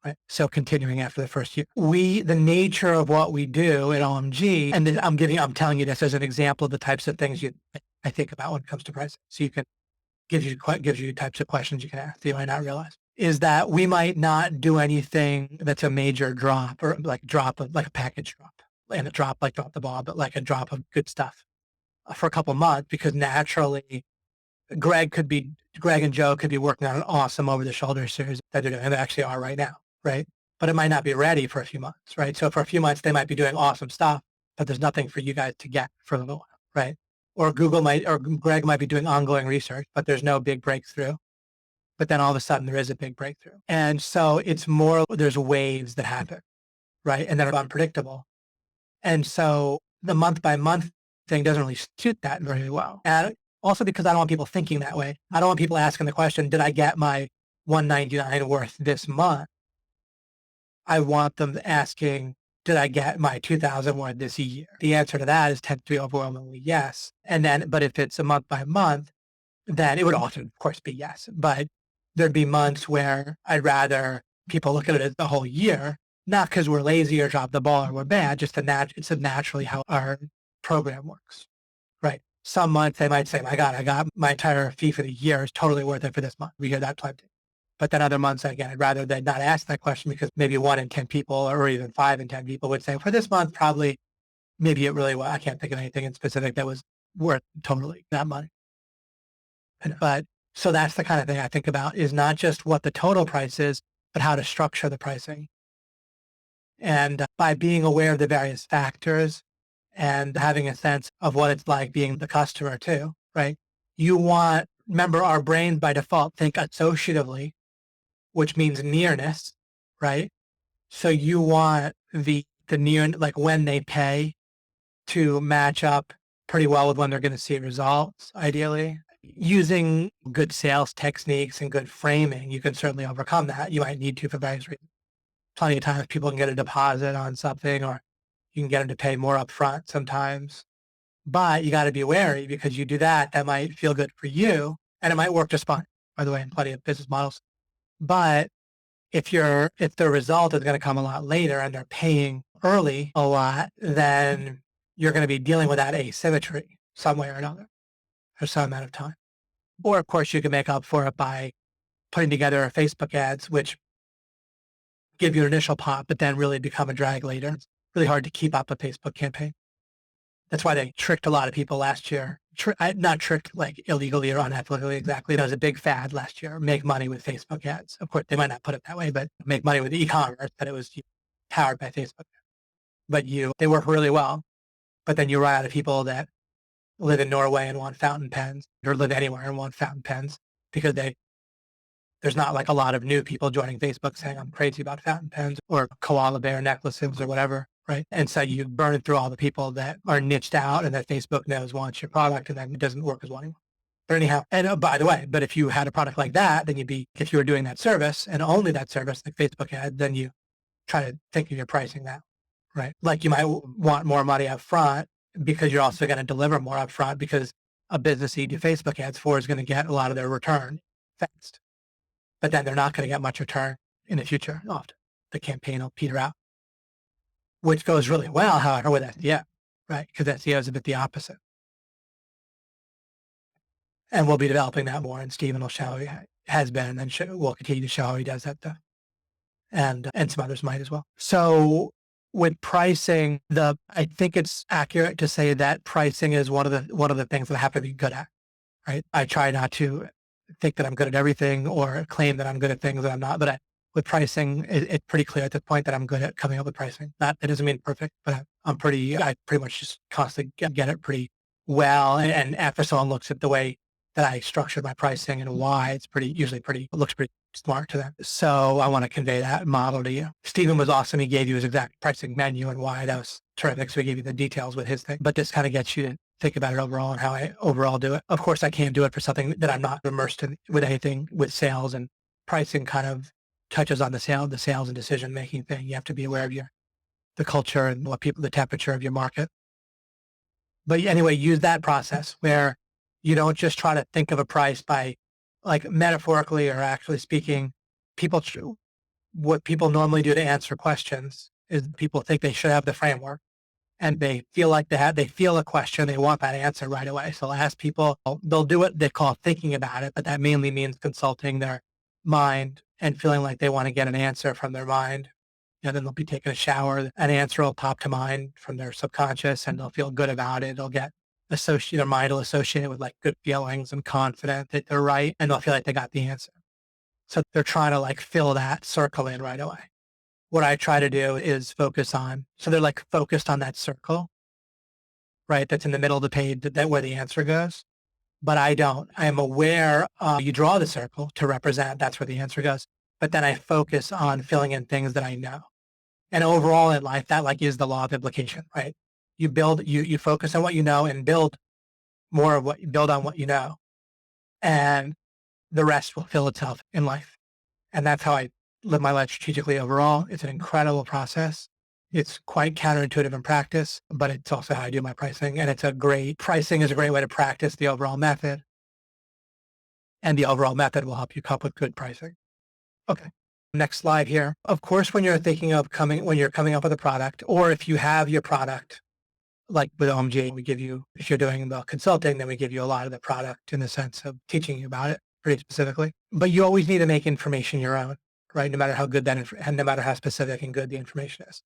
Right. So continuing after the first year, the nature of what we do at OMG, and I'm telling you this as an example of the types of things I think about when it comes to pricing. So you can gives you types of questions you can ask that you might not realize, is that we might not do anything that's a major drop or like a package drop, and a drop like drop the ball, but like a drop of good stuff for a couple months, because naturally Greg and Joe could be working on an awesome over the shoulder series that they're doing, and they actually are right now. Right. But it might not be ready for a few months. Right. So for a few months, they might be doing awesome stuff, but there's nothing for you guys to get for a little while. Right. Or Greg might be doing ongoing research, but there's no big breakthrough. But then all of a sudden there is a big breakthrough. And so it's more, there's waves that happen. Right. And they're unpredictable. And so the month by month thing doesn't really suit that very well. And also because I don't want people thinking that way. I don't want people asking the question, did I get my $199 worth this month? I want them asking, did I get my 2,000 worth this year? The answer to that tends to be overwhelmingly yes. But if it's a month by month, then it would also, of course, be yes. But there'd be months where I'd rather people look at it as the whole year, not because we're lazy or drop the ball or we're bad, just it's naturally how our program works, right? Some months they might say, my God, I got my entire fee for the year is totally worth it for this month. We hear that plenty. But then other months, again, I'd rather they not ask that question, because maybe 1 in 10 people or even 5 in 10 people would say, for this month, probably, maybe it really was. I can't think of anything in specific that was worth totally that money. But so that's the kind of thing I think about, is not just what the total price is, but how to structure the pricing. And by being aware of the various factors and having a sense of what it's like being the customer too, right? Remember, our brains by default think associatively, which means nearness, right? So you want the near, like when they pay, to match up pretty well with when they're going to see results, ideally. Using good sales techniques and good framing, you can certainly overcome that. You might need to for various reasons. Plenty of times people can get a deposit on something, or you can get them to pay more upfront sometimes. But you got to be wary, because you do that might feel good for you, and it might work just fine, by the way, in plenty of business models. But if the result is going to come a lot later and they're paying early a lot, then you're going to be dealing with that asymmetry some way or another for some amount of time. Or of course you can make up for it by putting together Facebook ads, which give you an initial pop, but then really become a drag later. It's really hard to keep up a Facebook campaign. That's why they tricked a lot of people last year. Not tricked like illegally or unethically exactly. It was a big fad last year. Make money with Facebook ads. Of course, they might not put it that way, but make money with e-commerce, but it was powered by Facebook. But they work really well. But then you run out of people that live in Norway and want fountain pens, or live anywhere and want fountain pens, because there's not like a lot of new people joining Facebook saying, I'm crazy about fountain pens or koala bear necklaces or whatever. Right. And so you burn through all the people that are niched out and that Facebook knows wants your product, and then it doesn't work as well anymore. But anyhow, and by the way, but if you had a product like that, then if you were doing that service and only that service, like Facebook had, then you try to think of your pricing that, right? Like you might want more money up front, because you're also going to deliver more up front, because a business you do Facebook ads for is going to get a lot of their return fast, but then they're not going to get much return in the future. Often the campaign will peter out, which goes really well, however, with SEO, right? Because SEO is a bit the opposite. And we'll be developing that more, and Stephen will show how he has been, and then we'll continue to show how he does that stuff. And some others might as well. So with pricing, I think it's accurate to say that pricing is one of the things that I have to be good at, right? I try not to think that I'm good at everything or claim that I'm good at things that I'm not. But with pricing, it's pretty clear at this point that I'm good at coming up with pricing. That doesn't mean perfect, but I pretty much just constantly get it pretty well. And after someone looks at the way that I structured my pricing and why, it looks pretty smart to them. So I want to convey that model to you. Stephen was awesome. He gave you his exact pricing menu and why. That was terrific. So he gave you the details with his thing. But this kind of gets you to think about it overall and how I overall do it. Of course, I can't do it for something that I'm not immersed in with anything with sales, and pricing kind of touches on the sales and decision making thing. You have to be aware of the culture and the temperature of your market. But anyway, use that process where you don't just try to think of a price by, like, metaphorically or actually speaking. What people normally do to answer questions is people think they should have the framework, and they feel like they feel a question, they want that answer right away. So I'll ask people, they'll do what they call thinking about it, but that mainly means consulting their mind and feeling like they want to get an answer from their mind. And then they'll be taking a shower, an answer will pop to mind from their subconscious, and they'll feel good about it. They'll get their mind will associate it with like good feelings and confident that they're right, and they'll feel like they got the answer. So they're trying to like fill that circle in right away. What I try to do is so they're like focused on that circle, right? That's in the middle of the page, that where the answer goes. But I don't. I am aware you draw the circle to represent that's where the answer goes. But then I focus on filling in things that I know. And overall in life, that like is the law of implication, right? You focus on what you know and build on what you know. And the rest will fill itself in life. And that's how I live my life strategically overall. It's an incredible process. It's quite counterintuitive in practice, but it's also how I do my pricing. And pricing is a great way to practice the overall method. And the overall method will help you come up with good pricing. Okay. Next slide here. Of course, when you're coming up with a product, or if you have your product, like with OMG, if you're doing the consulting, then we give you a lot of the product in the sense of teaching you about it pretty specifically. But you always need to make information your own, right? No matter how good and no matter how specific and good the information is.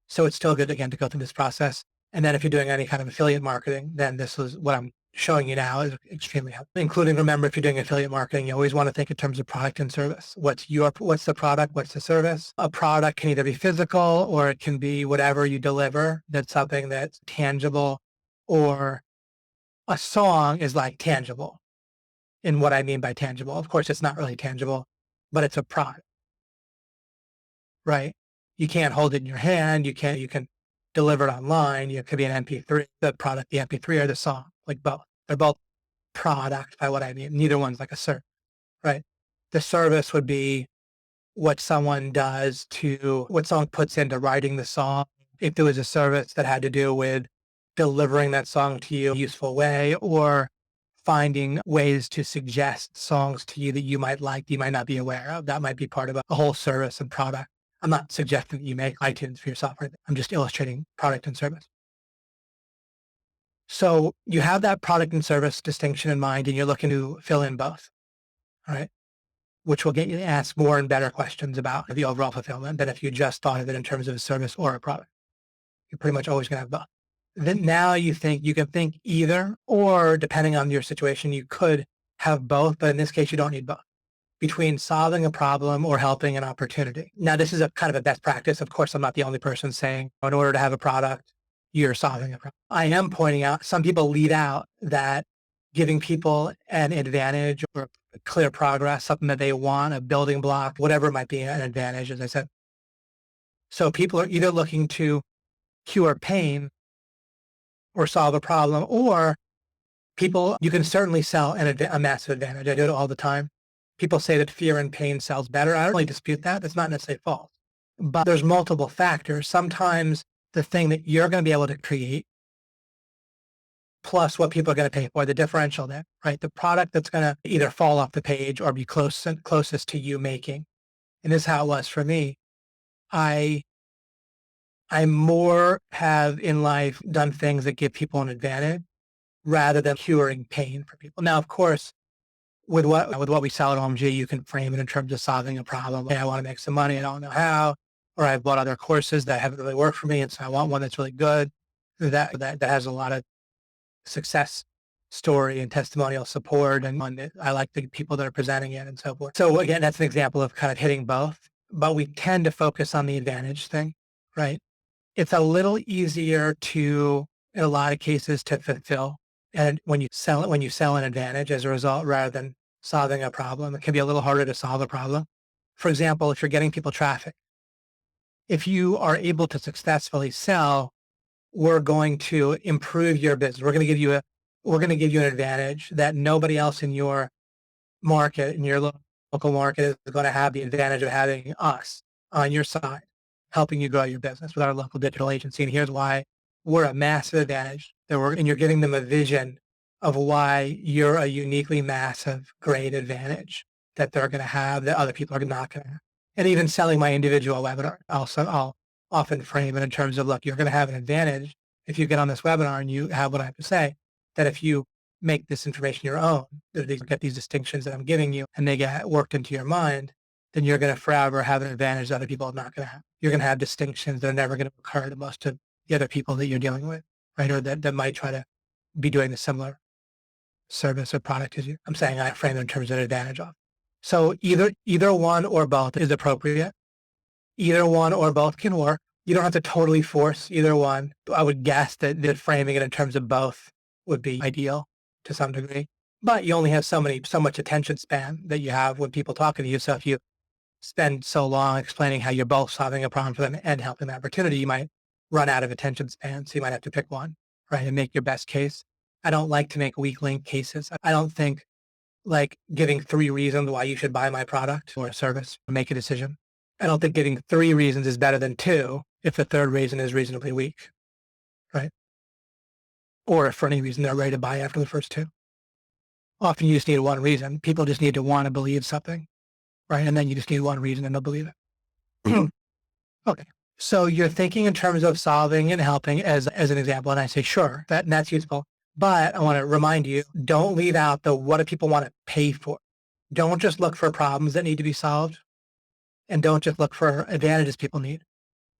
So it's still good, again, to go through this process. And then if you're doing any kind of affiliate marketing, then this is what I'm showing you now is extremely helpful. Including, remember, if you're doing affiliate marketing, you always want to think in terms of product and service. What's the product? What's the service? A product can either be physical or it can be whatever you deliver. That's something that's tangible, or a song is like tangible. And what I mean by tangible, of course, it's not really tangible, but it's a product, right? You can't hold it in your hand. You can deliver it online. It could be an MP3, the product, the MP3 or the song, like both. They're both product by what I mean. Neither one's like a service, right? The service would be what someone puts into writing the song. If there was a service that had to do with delivering that song to you in a useful way, or finding ways to suggest songs to you that you might like, you might not be aware of, that might be part of a whole service and product. I'm not suggesting that you make iTunes for your software. I'm just illustrating product and service. So you have that product and service distinction in mind, and you're looking to fill in both, all right? Which will get you to ask more and better questions about the overall fulfillment than if you just thought of it in terms of a service or a product. You're pretty much always going to have both. Then now you can think either, or depending on your situation, you could have both, but in this case, you don't need both. Between solving a problem or helping an opportunity. Now, this is a kind of a best practice. Of course, I'm not the only person saying in order to have a product, you're solving a problem. I am pointing out some people lead out that giving people an advantage or clear progress, something that they want, a building block, whatever it might be, an advantage, as I said. So people are either looking to cure pain or solve a problem, or you can certainly sell a massive advantage. I do it all the time. People say that fear and pain sells better. I don't really dispute that. That's not necessarily false. But there's multiple factors. Sometimes the thing that you're going to be able to create plus what people are going to pay for, the differential there, right? The product that's going to either fall off the page or be closest to you making. And this is how it was for me. I more have in life done things that give people an advantage rather than curing pain for people. Now, of course, with what we sell at OMG, you can frame it in terms of solving a problem. Hey, I want to make some money. I don't know how, or I've bought other courses that haven't really worked for me. And so I want one that's really good that has a lot of success story and testimonial support. And I like the people that are presenting it and so forth. So again, that's an example of kind of hitting both, but we tend to focus on the advantage thing, right? It's a little easier to, in a lot of cases, to fulfill. And when you sell an advantage as a result, rather than solving a problem, it can be a little harder to solve a problem. For example, if you're getting people traffic, if you are able to successfully sell, we're going to improve your business. We're going to give you an advantage that nobody else in your market, in your local market, is going to have the advantage of having us on your side, helping you grow your business with our local digital agency. And here's why we're a massive advantage and you're giving them a vision of why you're a uniquely massive, great advantage that they're going to have that other people are not going to have. And even selling my individual webinar, I'll often frame it in terms of, look, you're going to have an advantage if you get on this webinar and you have what I have to say, that if you make this information your own, get these distinctions that I'm giving you and they get worked into your mind, then you're going to forever have an advantage that other people are not going to have. You're going to have distinctions that are never going to occur to most of the other people that you're dealing with, right? Or that might try to be doing the similar service or product as you. I'm saying I frame it in terms of an advantage of. So either one or both is appropriate. Either one or both can work. You don't have to totally force either one. I would guess that framing it in terms of both would be ideal to some degree. But you only have so much attention span that you have when people talking to you. So if you spend so long explaining how you're both solving a problem for them and helping the opportunity, you might run out of attention span. So you might have to pick one, right, and make your best case. I don't like to make weak link cases. I don't think like giving 3 reasons why you should buy my product or service or make a decision. I don't think giving 3 reasons is better than 2 if the third reason is reasonably weak, right? Or if for any reason they're ready to buy after the first 2. Often you just need one reason. People just need to want to believe something, right? And then you just need one reason and they'll believe it. Okay. So you're thinking in terms of solving and helping as an example. And I say, sure, that's useful. But I want to remind you, don't leave out the what do people want to pay for. Don't just look for problems that need to be solved. And don't just look for advantages people need.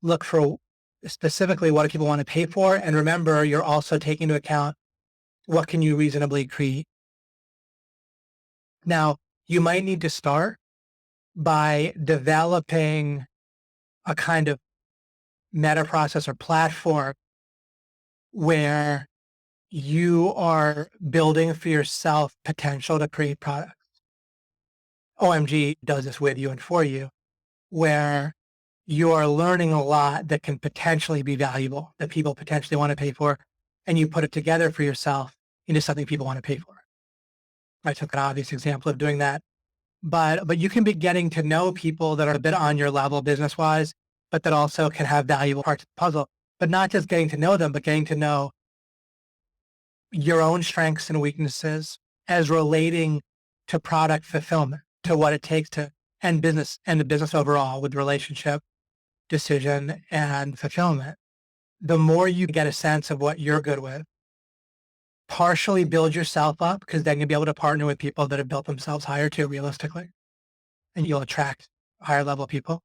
Look for specifically what do people want to pay for. And remember, you're also taking into account what can you reasonably create. Now, you might need to start by developing a kind of meta process or platform where you are building for yourself potential to create products. OMG does this with you and for you, where you are learning a lot that can potentially be valuable, that people potentially want to pay for, and you put it together for yourself into something people want to pay for. I took an obvious example of doing that, but you can be getting to know people that are a bit on your level business-wise, but that also can have valuable parts of the puzzle, but not just getting to know them, but getting to know your own strengths and weaknesses as relating to product fulfillment, to what it takes to end business and the business overall with relationship, decision, and fulfillment. The more you get a sense of what you're good with, partially build yourself up because then you'll be able to partner with people that have built themselves higher too, realistically, and you'll attract higher level people.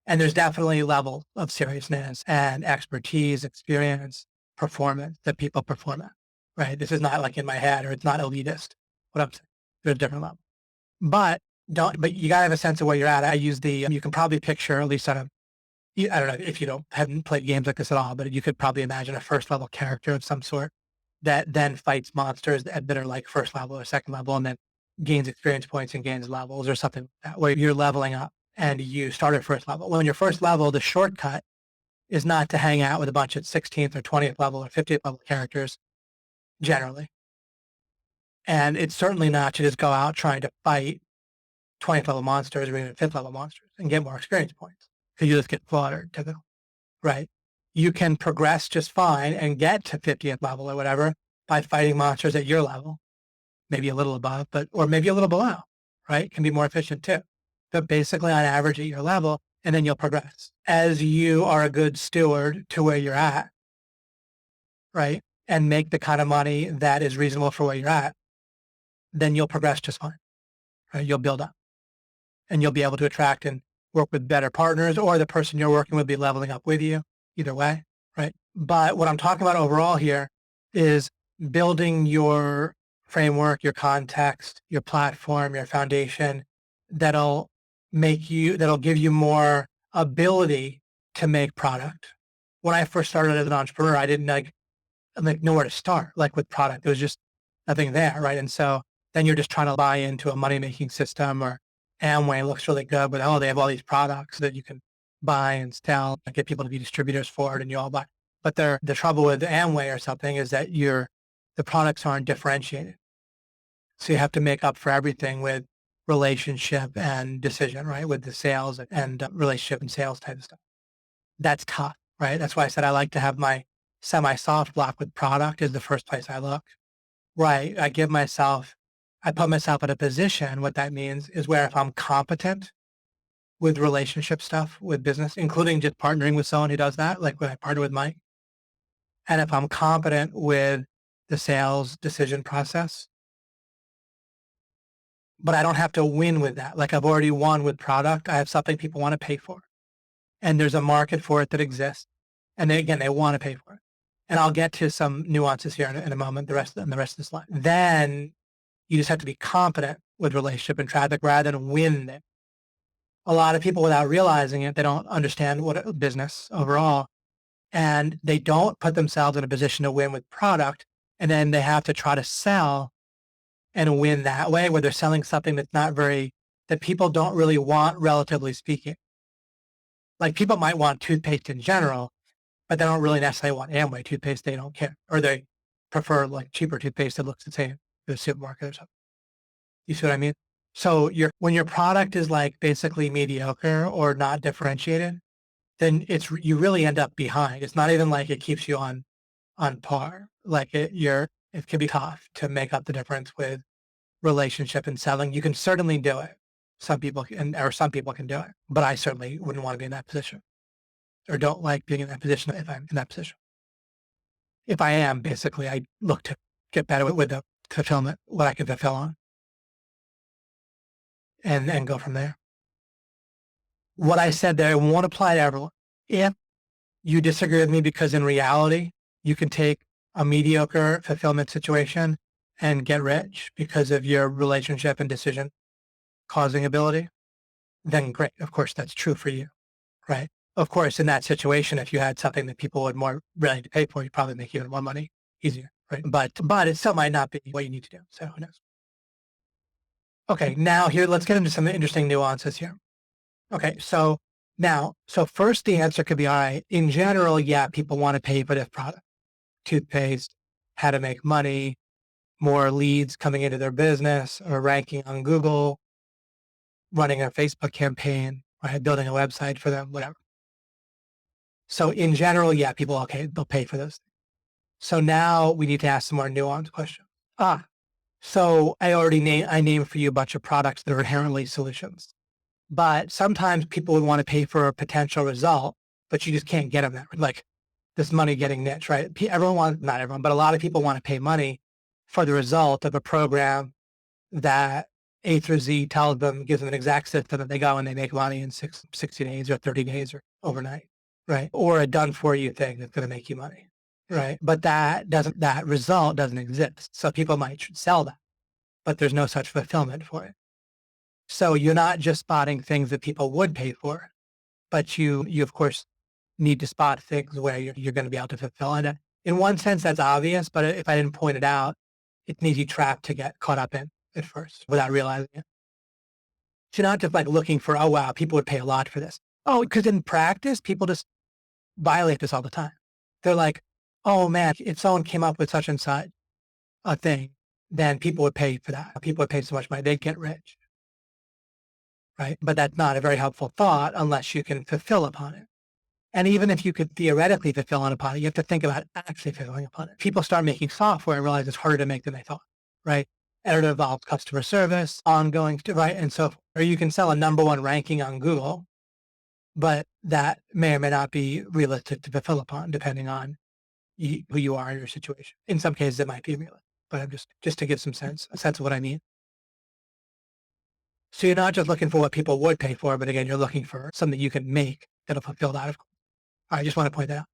And there's definitely a level of seriousness and expertise, experience, performance that people perform at, right? This is not like in my head or it's not elitist. What I'm saying, there's a different level. But you gotta have a sense of where you're at. I use you can probably picture, at least I don't know if you haven't played games like this at all, but you could probably imagine a first level character of some sort that then fights monsters that are like first level or second level and then gains experience points and gains levels or something like that, where you're leveling up and you start at first level. When you're first level, the shortcut is not to hang out with a bunch of 16th or 20th level or 50th level characters generally. And it's certainly not to just go out trying to fight 20th level monsters or even 5th level monsters and get more experience points because you just get slaughtered typically, right? You can progress just fine and get to 50th level or whatever by fighting monsters at your level, maybe a little above, or maybe a little below, right? Can be more efficient too. But basically on average at your level, and then you'll progress. As you are a good steward to where you're at, right? And make the kind of money that is reasonable for where you're at, then you'll progress just fine, right? You'll build up and you'll be able to attract and work with better partners, or the person you're working with be leveling up with you, either way, right? But what I'm talking about overall here is building your framework, your context, your platform, your foundation that'll give you more ability to make product. When I first started as an entrepreneur, I didn't know where to start, like with product. There was just nothing there, right? And so then you're just trying to buy into a money-making system, or Amway looks really good, but they have all these products that you can buy and sell and get people to be distributors for it, and you all buy. But the trouble with Amway or something is that the products aren't differentiated. So you have to make up for everything with relationship and decision, right? With the sales and relationship and sales type of stuff. That's tough, right? That's why I said I like to have my semi-soft block with product is the first place I look. Right. I put myself in a position. What that means is where if I'm competent with relationship stuff, with business, including just partnering with someone who does that, like when I partner with Mike, and if I'm competent with the sales decision process, but I don't have to win with that. Like I've already won with product. I have something people want to pay for, and there's a market for it that exists. And they want to pay for it. And I'll get to some nuances here in a moment, the rest of this slide. Then you just have to be competent with relationship and traffic rather than win it. A lot of people, without realizing it, they don't understand what a business overall, and they don't put themselves in a position to win with product. And then they have to try to sell and win that way, where they're selling something that people don't really want, relatively speaking. Like people might want toothpaste in general, but they don't really necessarily want Amway toothpaste. They don't care, or they prefer like cheaper toothpaste that looks the same in the supermarket or something. You see what I mean? So when your product is like basically mediocre or not differentiated, then you really end up behind. It's not even like it keeps you on par. Like it can be tough to make up the difference with relationship and selling. You can certainly do it. Some people can do it, but I certainly wouldn't want to be in that position, or don't like being in that position if I'm in that position. If I am, basically, I look to get better with the fulfillment, what I can fulfill on, and go from there. What I said there won't apply to everyone. If you disagree with me, because in reality, you can take a mediocre fulfillment situation and get rich because of your relationship and decision causing ability, then great. Of course, that's true for you, right? Of course, in that situation, if you had something that people would more willing to pay for, you'd probably make even more money easier, right? But it still might not be what you need to do. So who knows? Okay, now here, let's get into some interesting nuances here. Okay, so first the answer could be, all right, in general, yeah, people want to pay for this product. Toothpaste, how to make money, more leads coming into their business, or ranking on Google, running a Facebook campaign, right, building a website for them, whatever. So in general, yeah, they'll pay for those. So now we need to ask some more nuanced questions. So I named for you a bunch of products that are inherently solutions. But sometimes people would want to pay for a potential result, but you just can't get them that. Like this money getting niche, right? Not everyone, but a lot of people want to pay money for the result of a program that A through Z tells them, gives them an exact system that they go and they make money in 60 days or 30 days or overnight, right? Or a done for you thing that's going to make you money, right? But that result doesn't exist. So people might sell that, but there's no such fulfillment for it. So you're not just spotting things that people would pay for, but you of course need to spot things where you're going to be able to fulfill. And in one sense, that's obvious, but if I didn't point it out, it's an easy trap to get caught up in at first without realizing it. So you're not just like looking for, oh, wow, people would pay a lot for this. Oh, because in practice, people just violate this all the time. They're like, oh man, if someone came up with such and such a thing, then people would pay for that. People would pay so much money, they'd get rich. Right? But that's not a very helpful thought unless you can fulfill upon it. And even if you could theoretically fulfill on upon it, you have to think about actually fulfilling upon it. People start making software and realize it's harder to make than they thought, right? And it involves customer service, ongoing, right? And so, or you can sell a number one ranking on Google, but that may or may not be realistic to fulfill upon, depending on who you are in your situation. In some cases, it might be realistic, but I'm just to give a sense of what I mean. So you're not just looking for what people would pay for, but again, you're looking for something you can make that'll fulfill that. I just want to point that out.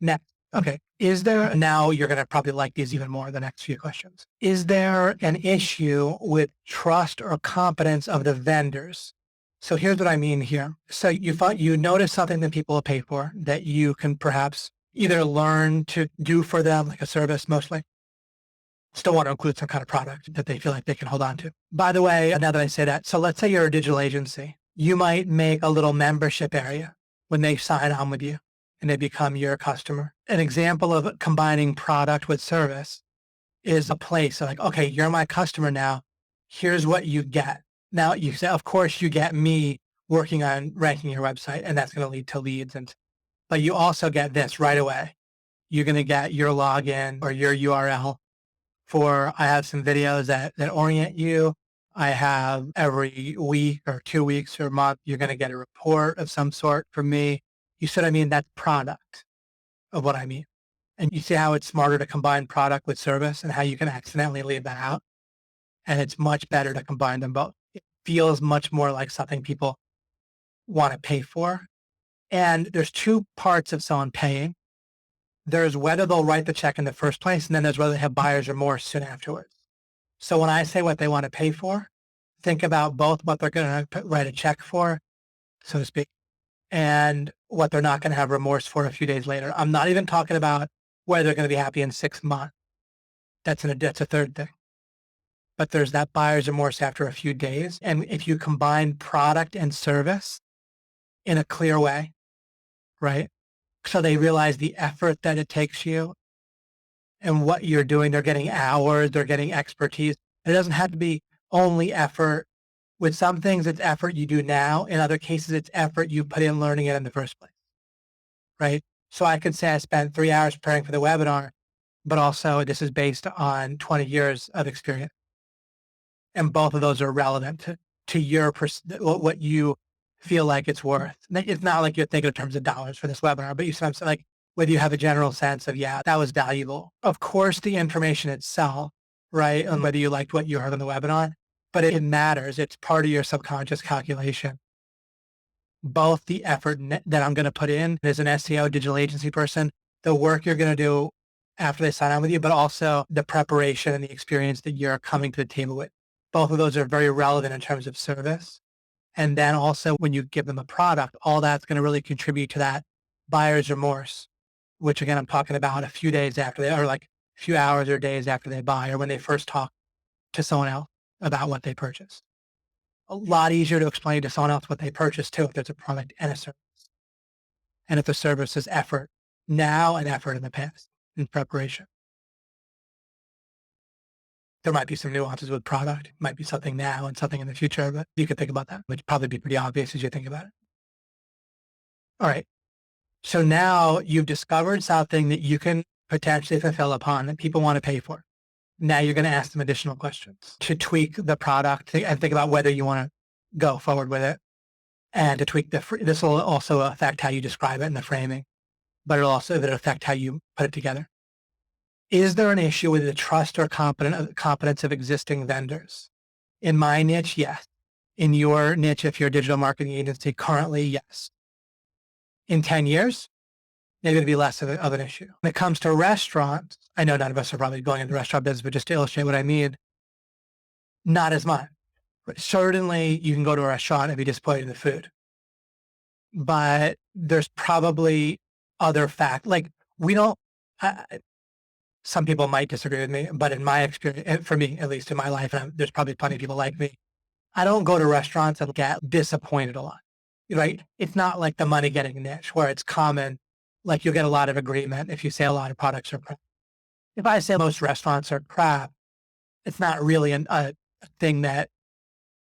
Next. Okay. Is there, now you're going to probably like these even more, the next few questions. Is there an issue with trust or competence of the vendors? So here's what I mean here. So you notice something that people will pay for that you can perhaps either learn to do for them, like a service mostly. Still want to include some kind of product that they feel like they can hold on to. By the way, now that I say that, so let's say you're a digital agency. You might make a little membership area when they sign on with you and they become your customer. An example of combining product with service is a place like, okay, you're my customer now. Here's what you get. Now you say, of course, you get me working on ranking your website, and that's going to lead to leads. But you also get this right away. You're going to get your login or your URL for, I have some videos that orient you. I have every week or 2 weeks or a month, you're going to get a report of some sort from me. You see what I mean? That's product of what I mean. And you see how it's smarter to combine product with service and how you can accidentally leave that out. And it's much better to combine them both. It feels much more like something people want to pay for. And there's two parts of someone paying. There's whether they'll write the check in the first place, and then there's whether they have buyer's remorse soon afterwards. So when I say what they want to pay for, think about both what they're going to write a check for, so to speak, and what they're not going to have remorse for a few days later. I'm not even talking about whether they're going to be happy in 6 months. That's a third thing. But there's that buyer's remorse after a few days. And if you combine product and service in a clear way, right? So they realize the effort that it takes you and what you're doing. They're getting hours, they're getting expertise. It doesn't have to be only effort. With some things, it's effort you do now. In other cases, it's effort you put in learning it in the first place, right? So I could say I spent 3 hours preparing for the webinar, but also this is based on 20 years of experience. And both of those are relevant to your, what you feel like it's worth. It's not like you're thinking in terms of dollars for this webinar, but you sometimes like, whether you have a general sense of, yeah, that was valuable. Of course, the information itself, right? And whether you liked what you heard on the webinar, but it matters. It's part of your subconscious calculation. Both the effort that I'm going to put in as an SEO digital agency person, the work you're going to do after they sign on with you, but also the preparation and the experience that you're coming to the table with. Both of those are very relevant in terms of service. And then also when you give them a product, all that's going to really contribute to that buyer's remorse, which again, I'm talking about a few days after or like a few hours or days after they buy or when they first talk to someone else about what they purchased. A lot easier to explain to someone else what they purchased too if there's a product and a service. And if the service is effort now and effort in the past in preparation. There might be some nuances with product. It might be something now and something in the future, but you could think about that, which probably be pretty obvious as you think about it. All right. So now you've discovered something that you can potentially fulfill upon that people want to pay for. Now you're going to ask them additional questions to tweak the product and think about whether you want to go forward with it and to tweak this will also affect how you describe it in the framing, but it'll also affect how you put it together. Is there an issue with the trust or competence of existing vendors? In my niche, yes. In your niche, if you're a digital marketing agency, currently, yes. In 10 years, maybe it'll be less of an issue. When it comes to restaurants, I know none of us are probably going into the restaurant business, but just to illustrate what I mean, not as much. Certainly, you can go to a restaurant and be disappointed in the food. But there's probably other like we don't, some people might disagree with me, but in my experience, for me, at least in my life, and there's probably plenty of people like me, I don't go to restaurants and get disappointed a lot, right? It's not like the money getting niche where it's common, like you'll get a lot of agreement if you say a lot of products are crap. If I say most restaurants are crap, it's not really a thing that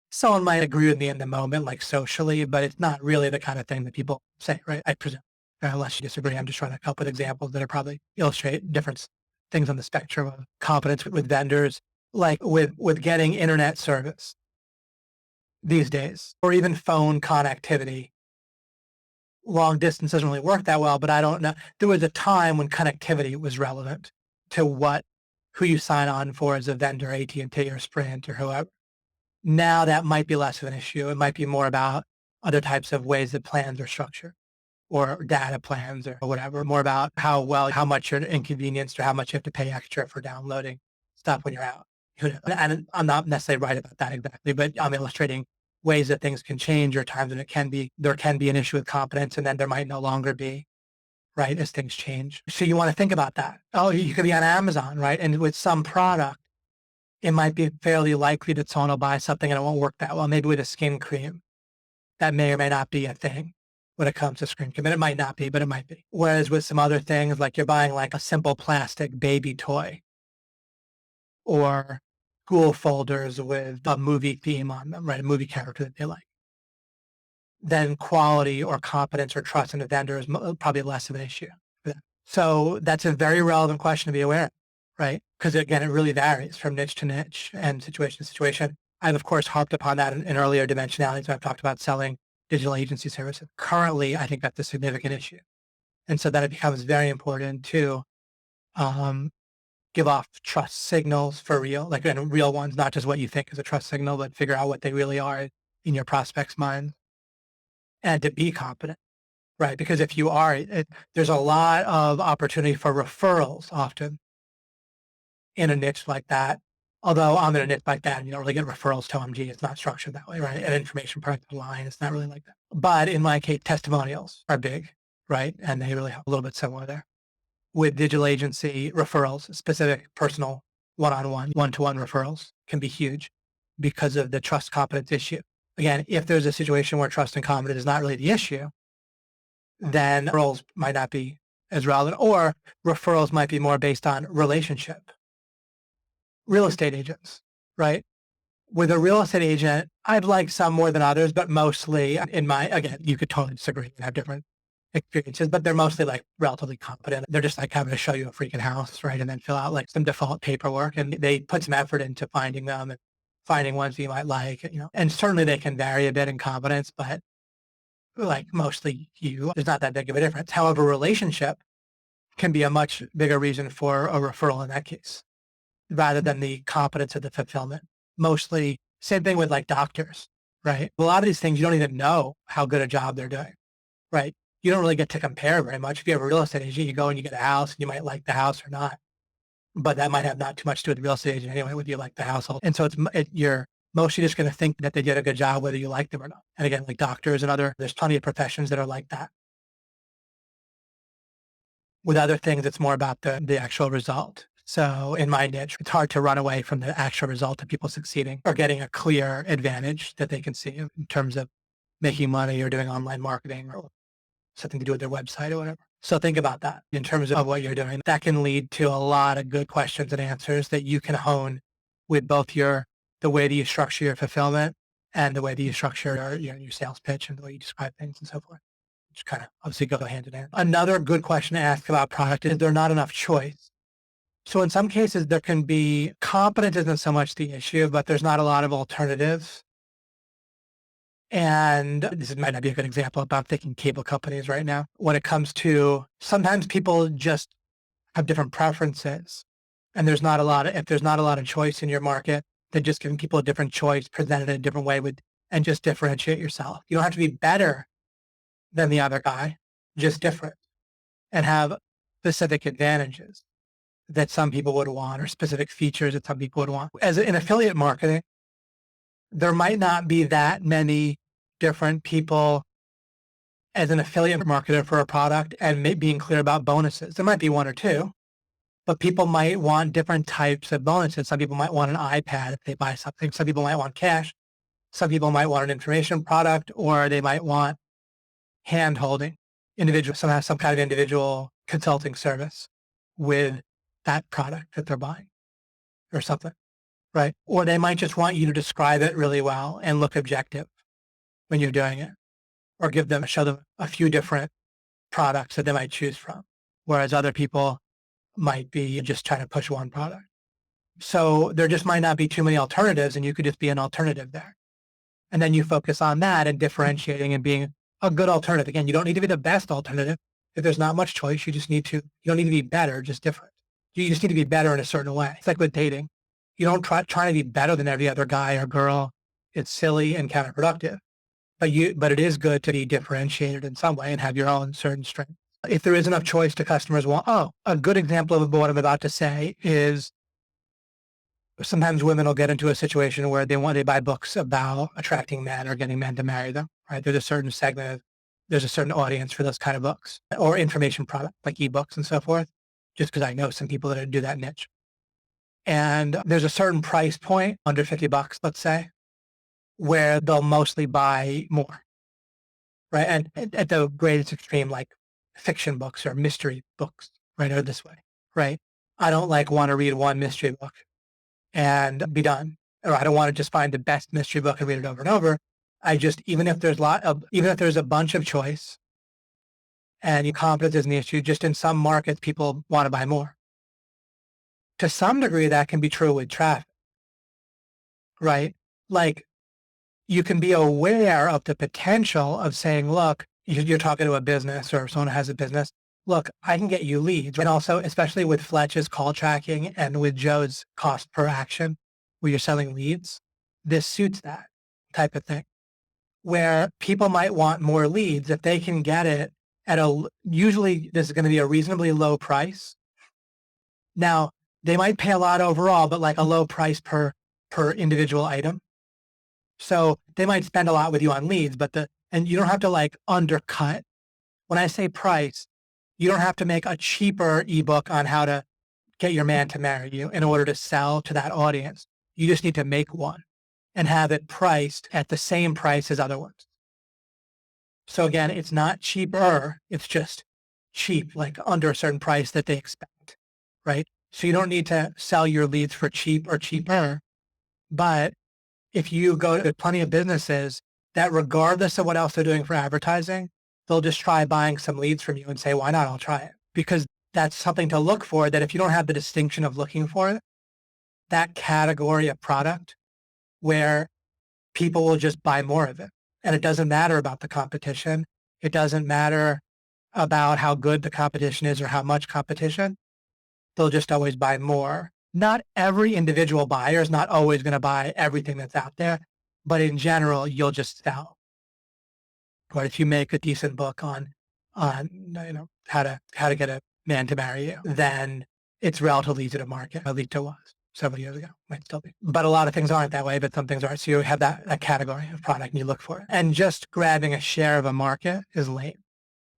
someone might agree with me in the moment, like socially, but it's not really the kind of thing that people say, right? I presume. unless you disagree. I'm just trying to come up with examples that are probably illustrate different things on the spectrum of competence with vendors, like with getting internet service these days, or even phone connectivity. Long distance doesn't really work that well, but I don't know. There was a time when connectivity was relevant to who you sign on for as a vendor, AT&T or Sprint or whoever. Now that might be less of an issue. It might be more about other types of ways that plans are structured or data plans or whatever, more about how much you're inconvenienced or how much you have to pay extra for downloading stuff when you're out. And I'm not necessarily right about that exactly, but I'm illustrating ways that things can change or times when there can be an issue with competence and then there might no longer be, right, as things change. So you want to think about that. Oh, you could be on Amazon, right? And with some product, it might be fairly likely that someone will buy something and it won't work that well. Maybe with a skin cream, that may or may not be a thing when it comes to skin cream. And it might not be, but it might be. Whereas with some other things, like you're buying like a simple plastic baby toy or school folders with a movie theme on them, right? A movie character that they like, then quality or competence or trust in a vendor is probably less of an issue for them. So that's a very relevant question to be aware of, right? Because again, it really varies from niche to niche and situation to situation. I've of course harped upon that in earlier dimensionalities when I've talked about selling digital agency services. Currently, I think that's a significant issue. And so then it becomes very important to um, give off trust signals for real, like and real ones, not just what you think is a trust signal, but figure out what they really are in your prospect's mind and to be competent. Right, because if you are, there's a lot of opportunity for referrals often in a niche like that. Although I'm in a niche like that, and you don't really get referrals to OMG. It's not structured that way, right? An information product line, it's not really like that. But in my case, testimonials are big, right? And they really help a little bit similar there. With digital agency referrals, specific personal one-on-one, one-to-one referrals can be huge because of the trust competence issue. Again, if there's a situation where trust and competence is not really the issue, then referrals might not be as relevant, or referrals might be more based on relationship. Real estate agents, right? With a real estate agent, I'd like some more than others, but mostly again, you could totally disagree and have different experiences, but they're mostly like relatively competent. They're just like having to show you a freaking house, right? And then fill out like some default paperwork, and they put some effort into finding them and finding ones you might like, and certainly they can vary a bit in competence, but like mostly there's not that big of a difference. However, relationship can be a much bigger reason for a referral in that case, rather than the competence of the fulfillment. Mostly, same thing with like doctors, right? A lot of these things, you don't even know how good a job they're doing, right? You don't really get to compare very much. If you have a real estate agent, you go and you get a house and you might like the house or not, but that might have not too much to do with the real estate agent anyway, whether you like the household. And so you're mostly just going to think that they did a good job, whether you like them or not. And again, like doctors and there's plenty of professions that are like that. With other things, it's more about the actual result. So in my niche, it's hard to run away from the actual result of people succeeding or getting a clear advantage that they can see in terms of making money or doing online marketing or something to do with their website or whatever. So think about that in terms of what you're doing. That can lead to a lot of good questions and answers that you can hone with both the way that you structure your fulfillment and the way that you structure your sales pitch and the way you describe things and so forth, which kind of obviously go hand in hand. Another good question to ask about product is there not enough choice? So in some cases, there can be competence isn't so much the issue, but there's not a lot of alternatives. And this might not be a good example, but I'm thinking cable companies right now. When it comes to sometimes people just have different preferences, and if there's not a lot of choice in your market, then just giving people a different choice, presented in a different way and just differentiate yourself. You don't have to be better than the other guy, just different, and have specific advantages that some people would want or specific features that some people would want. As in affiliate marketing, there might not be that many different people as an affiliate marketer for a product and being clear about bonuses. There might be one or two, but people might want different types of bonuses. Some people might want an iPad if they buy something. Some people might want cash. Some people might want an information product, or they might want hand holding, some kind of individual consulting service with that product that they're buying or something, right? Or they might just want you to describe it really well and look objective when you're doing it, or show them a few different products that they might choose from, whereas other people might be just trying to push one product. So there just might not be too many alternatives, and you could just be an alternative there. And then you focus on that and differentiating and being a good alternative. Again, you don't need to be the best alternative. If there's not much choice, you don't need to be better, just different. You just need to be better in a certain way. It's like with dating. You don't try to be better than every other guy or girl. It's silly and counterproductive. But it is good to be differentiated in some way and have your own certain strength. If there is enough choice to customers a good example of what I'm about to say is sometimes women will get into a situation where they buy books about attracting men or getting men to marry them, right? There's a certain audience for those kind of books or information products like ebooks and so forth, just because I know some people that do that niche. And there's a certain price point under $50, let's say, where they'll mostly buy more, right? And at the greatest extreme, like fiction books or mystery books, right? Or this way, right? I don't want to read one mystery book and be done. Or I don't want to just find the best mystery book and read it over and over. Even if there's a bunch of choice and confidence isn't the issue, just in some markets, people want to buy more. To some degree, that can be true with traffic, right? Like you can be aware of the potential of saying, look, you're talking to a business or someone who has a business. Look, I can get you leads. And also, especially with Fletch's call tracking and with Joe's cost per action, where you're selling leads, this suits that type of thing, where people might want more leads if they can get it at usually this is going to be a reasonably low price. Now, they might pay a lot overall, but like a low price per individual item. So they might spend a lot with you on leads, and you don't have to undercut. When I say price, you don't have to make a cheaper ebook on how to get your man to marry you in order to sell to that audience. You just need to make one and have it priced at the same price as other ones. So again, it's not cheaper. It's just cheap, like under a certain price that they expect, right? So you don't need to sell your leads for cheap or cheaper. But if you go to plenty of businesses that regardless of what else they're doing for advertising, they'll just try buying some leads from you and say, why not? I'll try it. Because that's something to look for, that if you don't have the distinction of looking for it, that category of product where people will just buy more of it. And it doesn't matter about the competition. It doesn't matter about how good the competition is or how much competition. They'll just always buy more. Not every individual buyer is not always going to buy everything that's out there, but in general, you'll just sell. But if you make a decent book on how to get a man to marry you, then it's relatively easy to market. At least it was several years ago. Might still be. But a lot of things aren't that way, but some things are. So you have that category of product and you look for it. And just grabbing a share of a market is lame.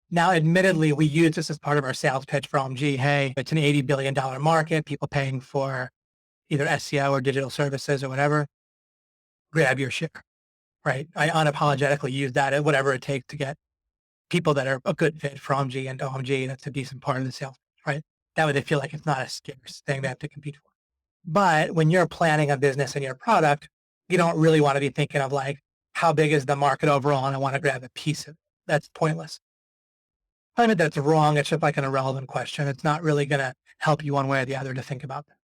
Now, admittedly, we use this as part of our sales pitch for OMG. Hey, it's an $80 billion market, people paying for either SEO or digital services or whatever. Grab your share, right? I unapologetically use that at whatever it takes to get people that are a good fit for OMG and OMG. That's a decent part of the sales, right? That way they feel like it's not a scarce thing they have to compete for. But when you're planning a business and your product, you don't really want to be thinking of how big is the market overall and I want to grab a piece of it. That's pointless. I mean, that's wrong. It's just an irrelevant question. It's not really going to help you one way or the other to think about that.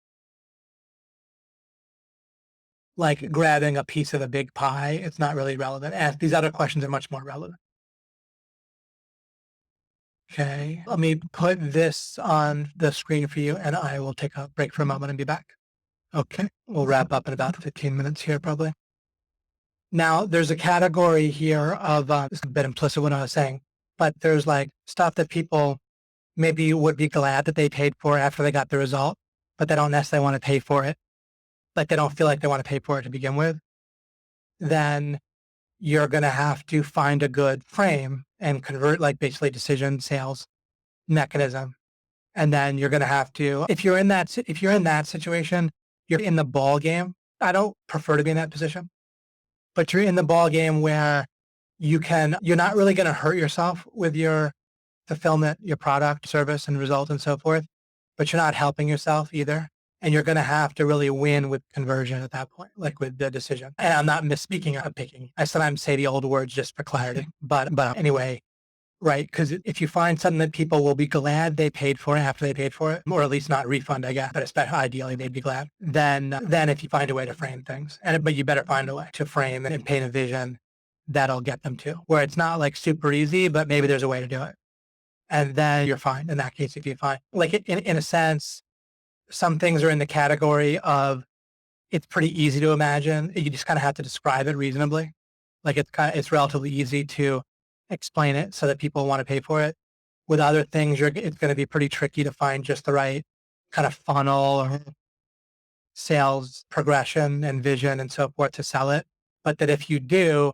Like grabbing a piece of a big pie, it's not really relevant. And these other questions are much more relevant. Okay, let me put this on the screen for you and I will take a break for a moment and be back. Okay, we'll wrap up in about 15 minutes here probably. Now, there's a category here of, this is a bit implicit what I was saying, but there's stuff that people maybe would be glad that they paid for after they got the result, but they don't necessarily want to pay for it. They don't feel like they want to pay for it to begin with. Then you're going to have to find a good frame and convert basically decision sales mechanism. And then you're going to have to, if you're in that situation, you're in the ball game. I don't prefer to be in that position, but you're in the ball game where you're not really going to hurt yourself with your fulfillment, your product, service, and result and so forth, but you're not helping yourself either. And you're going to have to really win with conversion at that point, with the decision. And I'm not misspeaking, I'm picking. I sometimes say the old words just for clarity. But anyway, right? Because if you find something that people will be glad they paid for it after they paid for it, or at least not refund, I guess, but especially ideally they'd be glad. Then if you find a way to frame things, but you better find a way to frame and paint a vision that'll get them to where it's not like super easy, but maybe there's a way to do it. And then you're fine. In that case, if you're fine, like in a sense, some things are in the category of it's pretty easy to imagine. You just kind of have to describe it reasonably. Like it's relatively easy to explain it so that people want to pay for it. With other things, it's going to be pretty tricky to find just the right kind of funnel or sales progression and vision and so forth to sell it. But that if you do,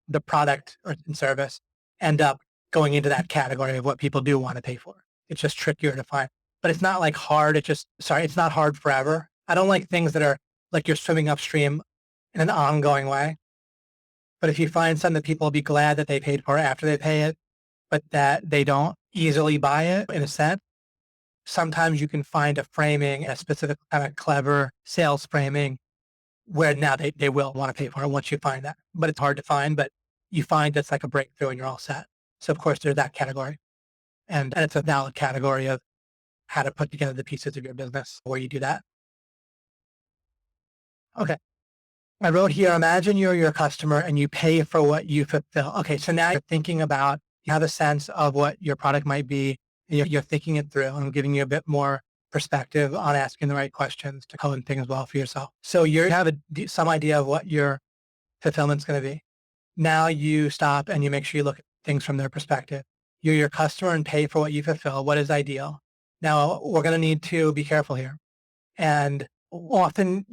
the product or service end up going into that category of what people do want to pay for. It's just trickier to find. But it's not like hard. It's not hard forever. I don't like things that are like you're swimming upstream in an ongoing way. But if you find something that people will be glad that they paid for after they pay it, but that they don't easily buy it in a sense, sometimes you can find a framing, a specific kind of clever sales framing where now they will want to pay for it once you find that. But it's hard to find, but you find that's like a breakthrough and you're all set. So of course there's that category. And it's a valid category of how to put together the pieces of your business where you do that. Okay. I wrote here, imagine you're your customer and you pay for what you fulfill. Okay, so now you're thinking about, you have a sense of what your product might be. You're thinking it through. I'm giving you a bit more perspective on asking the right questions to hone things well for yourself. So you have some idea of what your fulfillment's going to be. Now you stop and you make sure you look at things from their perspective. You're your customer and pay for what you fulfill. What is ideal? Now we're going to need to be careful here. And often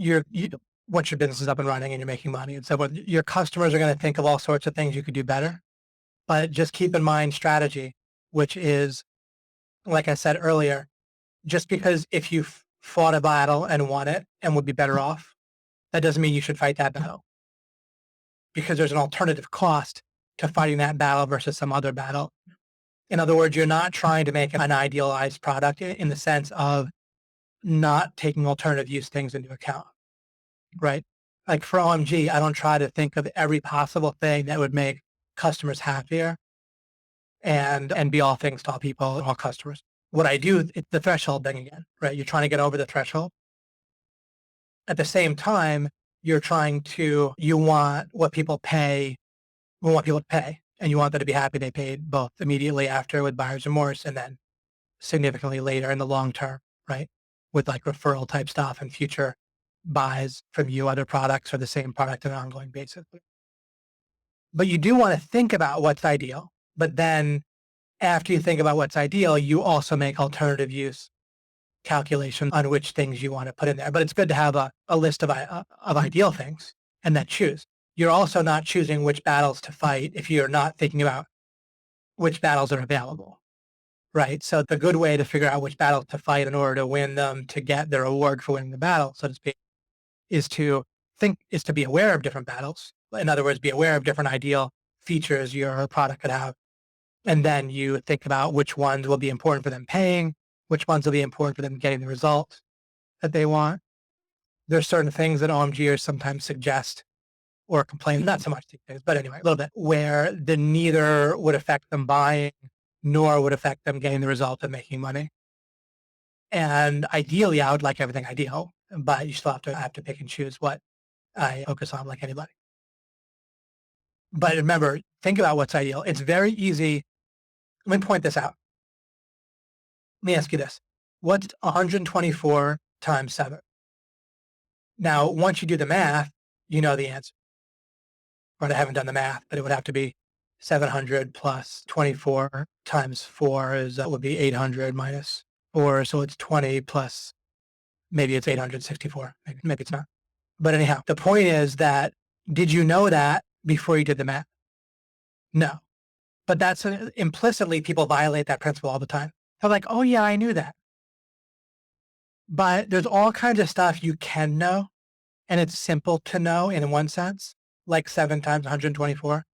once your business is up and running and you're making money and so forth, your customers are going to think of all sorts of things you could do better. But just keep in mind strategy, which is, like I said earlier, just because if you fought a battle and won it and would be better off, that doesn't mean you should fight that battle. Because there's an alternative cost to fighting that battle versus some other battle. In other words, you're not trying to make an idealized product in the sense of not taking alternative use things into account, right? Like for OMG, I don't try to think of every possible thing that would make customers happier and be all things to all people, all customers. What I do, it's the threshold thing again, right? You're trying to get over the threshold. At the same time, you want what people pay, and you want them to be happy they paid both immediately after with buyer's remorse and then significantly later in the long term, right? With like referral type stuff and future buys from you, other products or the same product on an ongoing basis. But you do want to think about what's ideal. But then after you think about what's ideal, you also make alternative use calculations on which things you want to put in there. But it's good to have a list of ideal things and then choose. You're also not choosing which battles to fight if you're not thinking about which battles are available, right? So the good way to figure out which battles to fight in order to win them, to get the reward for winning the battle, so to speak, is to be aware of different battles. In other words, be aware of different ideal features your product could have. And then you think about which ones will be important for them paying, which ones will be important for them getting the results that they want. There's certain things that OMGers sometimes suggest or complain, not so much these days, but anyway, a little bit, where the neither would affect them buying nor would affect them getting the result of making money. And ideally, I would like everything ideal, but you still have to pick and choose what I focus on, like anybody. But remember, think about what's ideal. It's very easy. Let me point this out. Let me ask you this. What's 124 times 7? Now, once you do the math, you know the answer. But I haven't done the math, but it would have to be 700 plus 24 times 4 would be 800 minus 4. So it's 20 plus, maybe it's 864. Maybe it's not. But anyhow, the point is that, did you know that before you did the math? No. But that's implicitly people violate that principle all the time. They're like, oh yeah, I knew that. But there's all kinds of stuff you can know, and it's simple to know in one sense, like 7 times 124,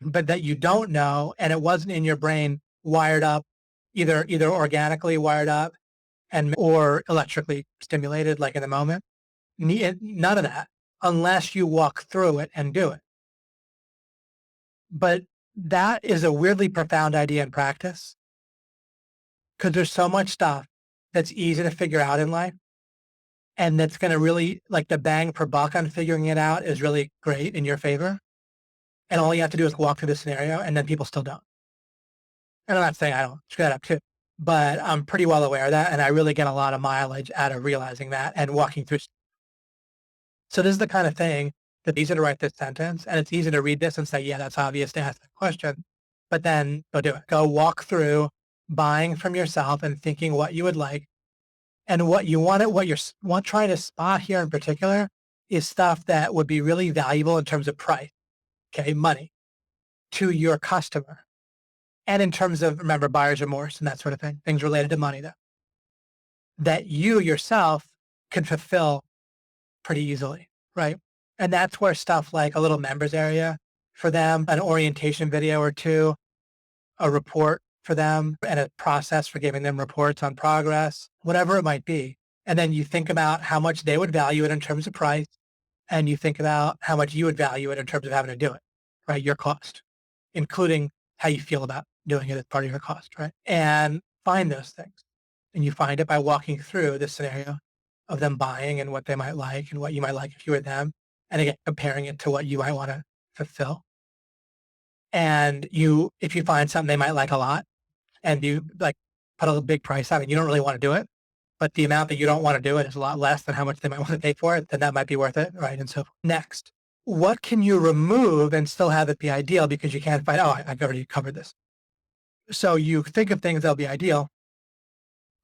but that you don't know, and it wasn't in your brain wired up, either organically wired up or electrically stimulated, like in the moment. None of that, unless you walk through it and do it. But That is a weirdly profound idea in practice because there's so much stuff that's easy to figure out in life. And that's going to really, like, the bang per buck on figuring it out is really great in your favor. And all you have to do is walk through the scenario, and then people still don't. And I'm not saying I don't screw that up too, but I'm pretty well aware of that. And I really get a lot of mileage out of realizing that and walking through. So this is the kind of thing that's easy to write this sentence, and it's easy to read this and say, yeah, that's obvious to ask that question. But then go do it. Go walk through buying from yourself and thinking what you would like. And what you want it, what you're trying to spot here in particular is stuff that would be really valuable in terms of price, okay, money, to your customer. And in terms of, remember, buyer's remorse and that sort of thing, things related to money, though, that you yourself can fulfill pretty easily, right? And that's where stuff like a little members area for them, an orientation video or two, a report for them, and a process for giving them reports on progress, whatever it might be. And then you think about how much they would value it in terms of price, and you think about how much you would value it in terms of having to do it, right? Your cost, including how you feel about doing it as part of your cost, right? And find those things. And you find it by walking through this scenario of them buying and what they might like and what you might like if you were them. And again, comparing it to what you might want to fulfill. And if you find something they might like a lot and you like put a big price on it, you don't really want to do it, but the amount that you don't want to do it is a lot less than how much they might want to pay for it, then that might be worth it, right? And so next, what can you remove and still have it be ideal because you can't find, I've already covered this. So you think of things that'll be ideal,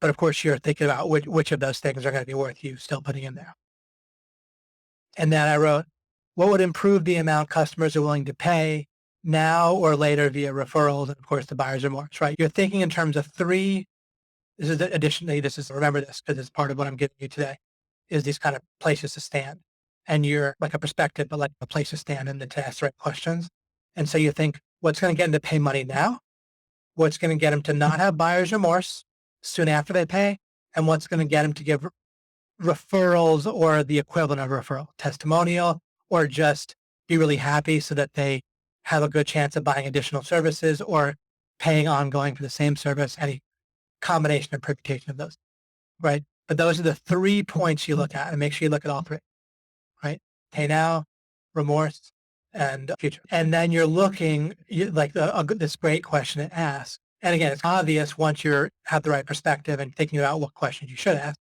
but of course you're thinking about which of those things are going to be worth you still putting in there. And then I wrote, what would improve the amount customers are willing to pay now or later via referrals, and of course the buyer's remorse, right? You're thinking in terms of three. Remember this because it's part of what I'm giving you today, is these kind of places to stand. And you're like a perspective, but like a place to stand and to ask the right questions. And so you think, what's going to get them to pay money now? What's going to get them to not have buyer's remorse soon after they pay? And what's going to get them to give referrals or the equivalent of referral, testimonial, or just be really happy so that they have a good chance of buying additional services or paying ongoing for the same service, any combination or permutation of those, right? But those are the 3 points you look at, and make sure you look at all 3, right? Pay now, remorse, and future. And then you're looking like this great question to ask. And again, it's obvious once you have the right perspective and thinking about what questions you should ask,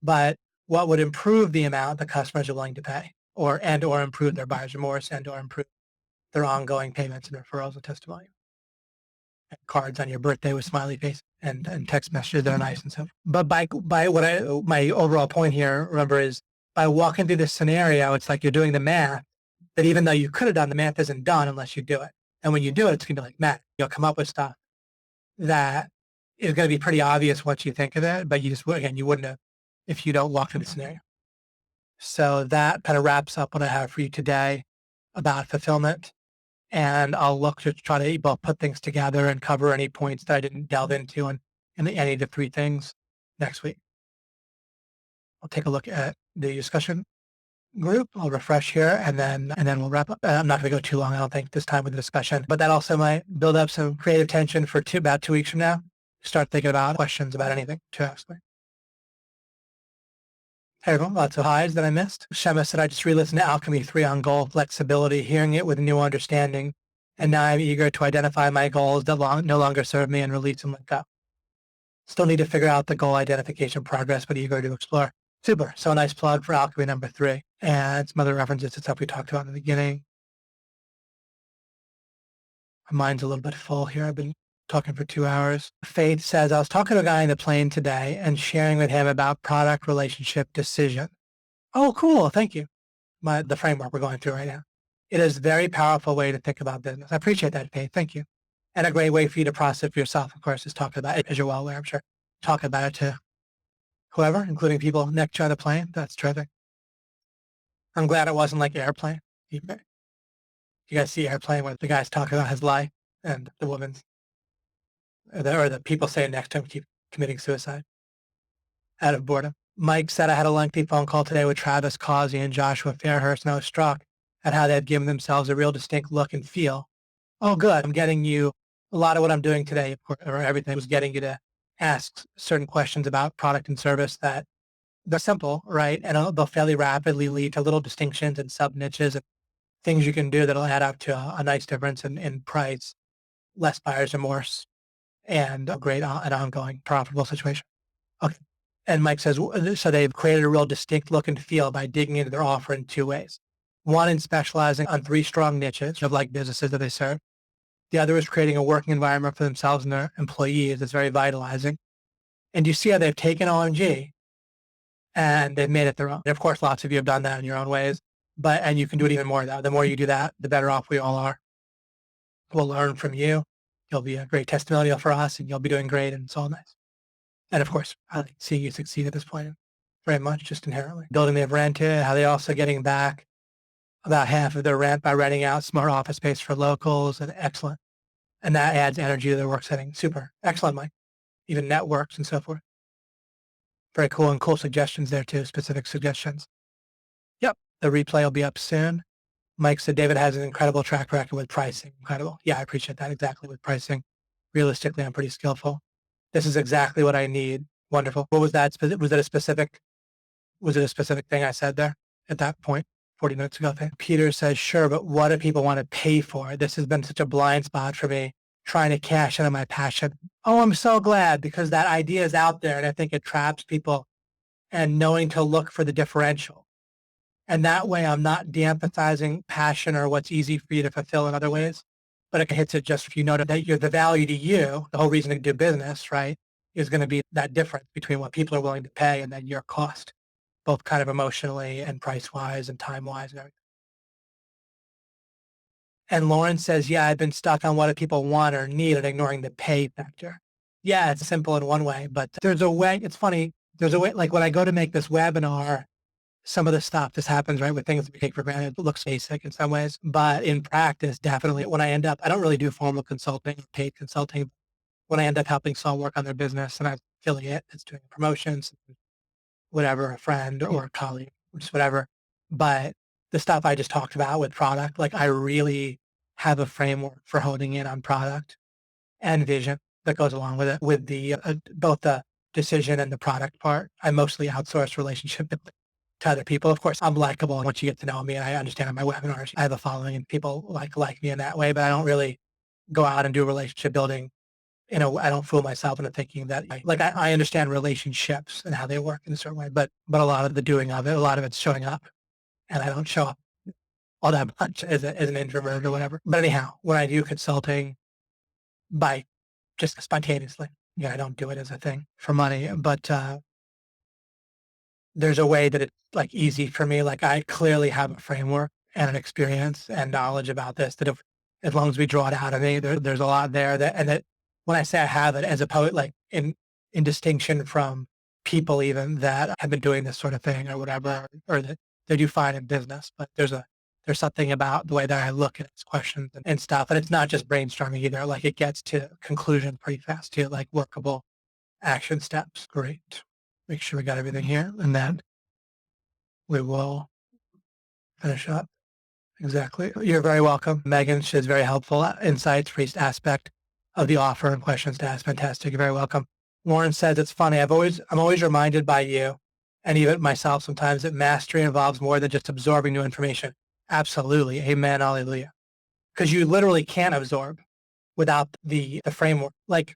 but what would improve the amount the customers are willing to pay or improve their buyer's remorse or improve their ongoing payments and referrals and testimonial. And cards on your birthday with smiley face and text messages that are nice and stuff. But by my overall point here, remember, is by walking through this scenario, it's like you're doing the math that even though you could have done, the math isn't done unless you do it. And when you do it, it's going to be like math. You'll come up with stuff that is going to be pretty obvious once you think of it, but you wouldn't have if you don't walk through the scenario. So that kind of wraps up what I have for you today about fulfillment. And I'll look to try to both put things together and cover any points that I didn't delve into in any of the 3 things next week. I'll take a look at the discussion group. I'll refresh here and then we'll wrap up. I'm not going to go too long, I don't think, this time with the discussion, but that also might build up some creative tension for about 2 weeks from now. Start thinking about questions about anything to ask me. Hey everyone, lots of highs that I missed. Shema said, I just re-listened to Alchemy 3 on goal flexibility, hearing it with new understanding. And now I'm eager to identify my goals that no longer serve me and release and let go. Still need to figure out the goal identification progress, but eager to explore. Super. So a nice plug for Alchemy number 3. And some other references to stuff we talked about in the beginning. My mind's a little bit full here. I've been talking for 2 hours. Faith says, I was talking to a guy in the plane today and sharing with him about product relationship decision. Oh, cool. Thank you. The framework we're going through right now. It is a very powerful way to think about business. I appreciate that, Faith. Thank you. And a great way for you to process for yourself, of course, is talking about it, as you're well aware, I'm sure. Talk about it to whoever, including people next to you on the plane. That's terrific. I'm glad it wasn't like Airplane. You guys see Airplane where the guy's talking about his life and the woman's, or the people sitting next to him keep committing suicide out of boredom. Mike said, I had a lengthy phone call today with Travis Causey and Joshua Fairhurst, and I was struck at how they had given themselves a real distinct look and feel Oh, good. I'm getting you a lot of what I'm doing today, or everything was getting you to ask certain questions about product and service that they're simple, right? And they'll fairly rapidly lead to little distinctions and sub niches and things you can do that'll add up to a nice difference in price, less buyer's remorse, and a great and ongoing profitable situation. Okay. And Mike says, so they've created a real distinct look and feel by digging into their offer in two ways. One, in specializing on three strong niches of like businesses that they serve. The other is creating a working environment for themselves and their employees that's very vitalizing. And you see how they've taken OMG and they've made it their own. And of course, lots of you have done that in your own ways, and you can do it even more though. The more you do that, the better off we all are. We'll learn from you. You'll be a great testimonial for us and you'll be doing great and it's all nice. And of course, I like seeing you succeed at this point very much, just inherently. Building they've rented, how they're also getting back about half of their rent by renting out smart office space for locals, and excellent. And that adds energy to their work setting. Super. Excellent, Mike. Even networks and so forth. Very cool, and cool suggestions there too, specific suggestions. Yep. The replay will be up soon. Mike said David has an incredible track record with pricing. Incredible. Yeah, I appreciate that. Exactly, with pricing. Realistically, I'm pretty skillful. This is exactly what I need. Wonderful. What was that? Was it a specific thing I said there at that point 40 minutes ago? Peter says, sure, but what do people want to pay for? This has been such a blind spot for me, trying to cash in on my passion. Oh, I'm so glad, because that idea is out there and I think it traps people, and knowing to look for the differential. And that way I'm not de-emphasizing passion or what's easy for you to fulfill in other ways, but it hits it just if you know that you're the value to you, the whole reason to do business, right, is going to be that difference between what people are willing to pay and then your cost, both kind of emotionally and price-wise and time-wise and everything. And Lauren says, yeah, I've been stuck on what do people want or need and ignoring the pay factor. Yeah, it's simple in one way, but there's a way. It's funny. There's a way, like when I go to make this webinar, some of the stuff, this happens, right, with things that we take for granted. It looks basic in some ways, but in practice, definitely when I end up, I don't really do formal consulting or paid consulting. When I end up helping someone work on their business and I affiliate that's doing promotions, whatever, a friend or a colleague, just whatever. But the stuff I just talked about with product, like I really have a framework for honing in on product and vision that goes along with it, with the both the decision and the product part. I mostly outsource relationship to other people. Of course, I'm likable once you get to know me, and I understand on my webinars, I have a following and people like me in that way, but I don't really go out and do relationship building. I don't fool myself into thinking that I understand relationships and how they work in a certain way, but a lot of the doing of it, a lot of it's showing up, and I don't show up all that much as an introvert or whatever. But anyhow, when I do consulting by just spontaneously, I don't do it as a thing for money, but there's a way that it's like easy for me. Like I clearly have a framework and an experience and knowledge about this that if, as long as we draw it out of me, there's a lot there that when I say I have it, as opposed like in distinction from people even that have been doing this sort of thing or whatever, or that they do fine in business, but there's something about the way that I look at these questions and stuff. And it's not just brainstorming either. Like it gets to conclusion pretty fast too, like workable action steps. Great. Make sure we got everything here, and then we will finish up. Exactly. You're very welcome. Megan, she's very helpful insights for each aspect of the offer and questions to ask. Fantastic. You're very welcome. Lauren says, it's funny. I'm always reminded by you and even myself sometimes that mastery involves more than just absorbing new information. Absolutely. Amen. Hallelujah. Because you literally can't absorb without the framework. Like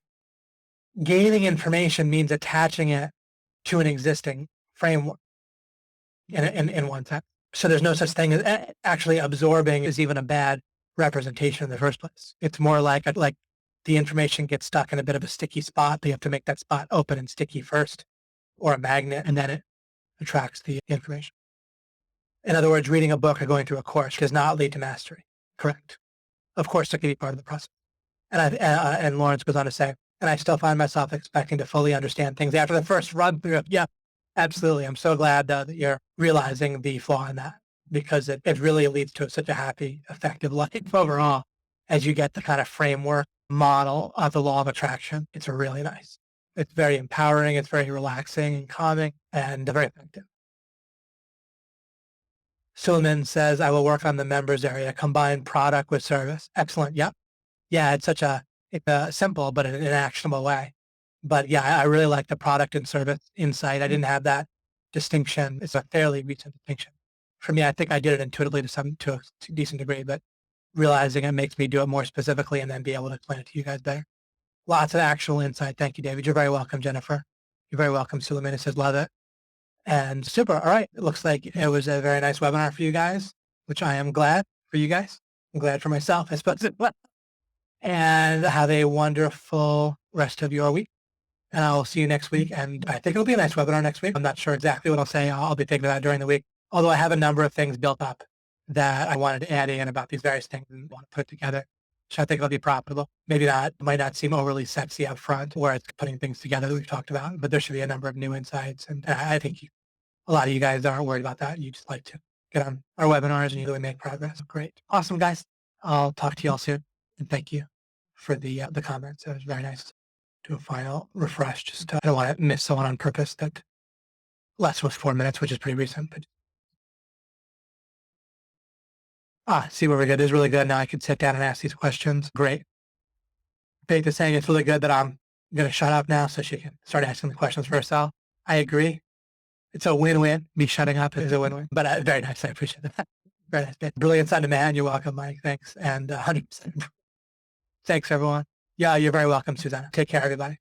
gaining information means attaching it to an existing framework in one sense. So there's no such thing as actually absorbing is even a bad representation in the first place. It's more like the information gets stuck in a bit of a sticky spot. You have to make that spot open and sticky first, or a magnet, and then it attracts the information. In other words, reading a book or going through a course does not lead to mastery. Correct. Of course, it can be part of the process. And Lawrence goes on to say, and I still find myself expecting to fully understand things after the first run through. Yeah, absolutely. I'm so glad that you're realizing the flaw in that, because it really leads to such a happy, effective life overall as you get the kind of framework model of the law of attraction. It's really nice. It's very empowering. It's very relaxing and calming and very effective. Suleiman says, I will work on the members area, combine product with service. Excellent. Yep. Yeah, it's a simple, but in an actionable way. But yeah, I really like the product and service insight. I didn't have that distinction. It's a fairly recent distinction. For me, I think I did it intuitively to a decent degree, but realizing it makes me do it more specifically and then be able to explain it to you guys better. Lots of actual insight. Thank you, David. You're very welcome, Jennifer. You're very welcome. Suleiman says, love it. And super. All right. It looks like it was a very nice webinar for you guys, which I am glad for you guys. I'm glad for myself, I suppose. And have a wonderful rest of your week. And I'll see you next week. And I think it'll be a nice webinar next week. I'm not sure exactly what I'll say. I'll be thinking about it during the week. Although I have a number of things built up that I wanted to add in about these various things and want to put together. So I think it'll be profitable. Maybe not, might not seem overly sexy up front where it's putting things together that we've talked about, but there should be a number of new insights. And I think a lot of you guys aren't worried about that. You just like to get on our webinars and you really make progress. Great. Awesome, guys. I'll talk to you all soon. And thank you for the comments. It was very nice. Do a final refresh. I don't want to miss someone on purpose. That last was 4 minutes, which is pretty recent. But see where we're good. It is really good. Now I can sit down and ask these questions. Great. Faith is saying it's really good that I'm going to shut up now so she can start asking the questions for herself. I agree. It's a win-win. Me shutting up is a win-win. But very nice. I appreciate that. Very nice. Brilliant on demand. You're welcome, Mike. Thanks. And 100%. Thanks, everyone. Yeah, you're very welcome, Susanna. Take care, everybody.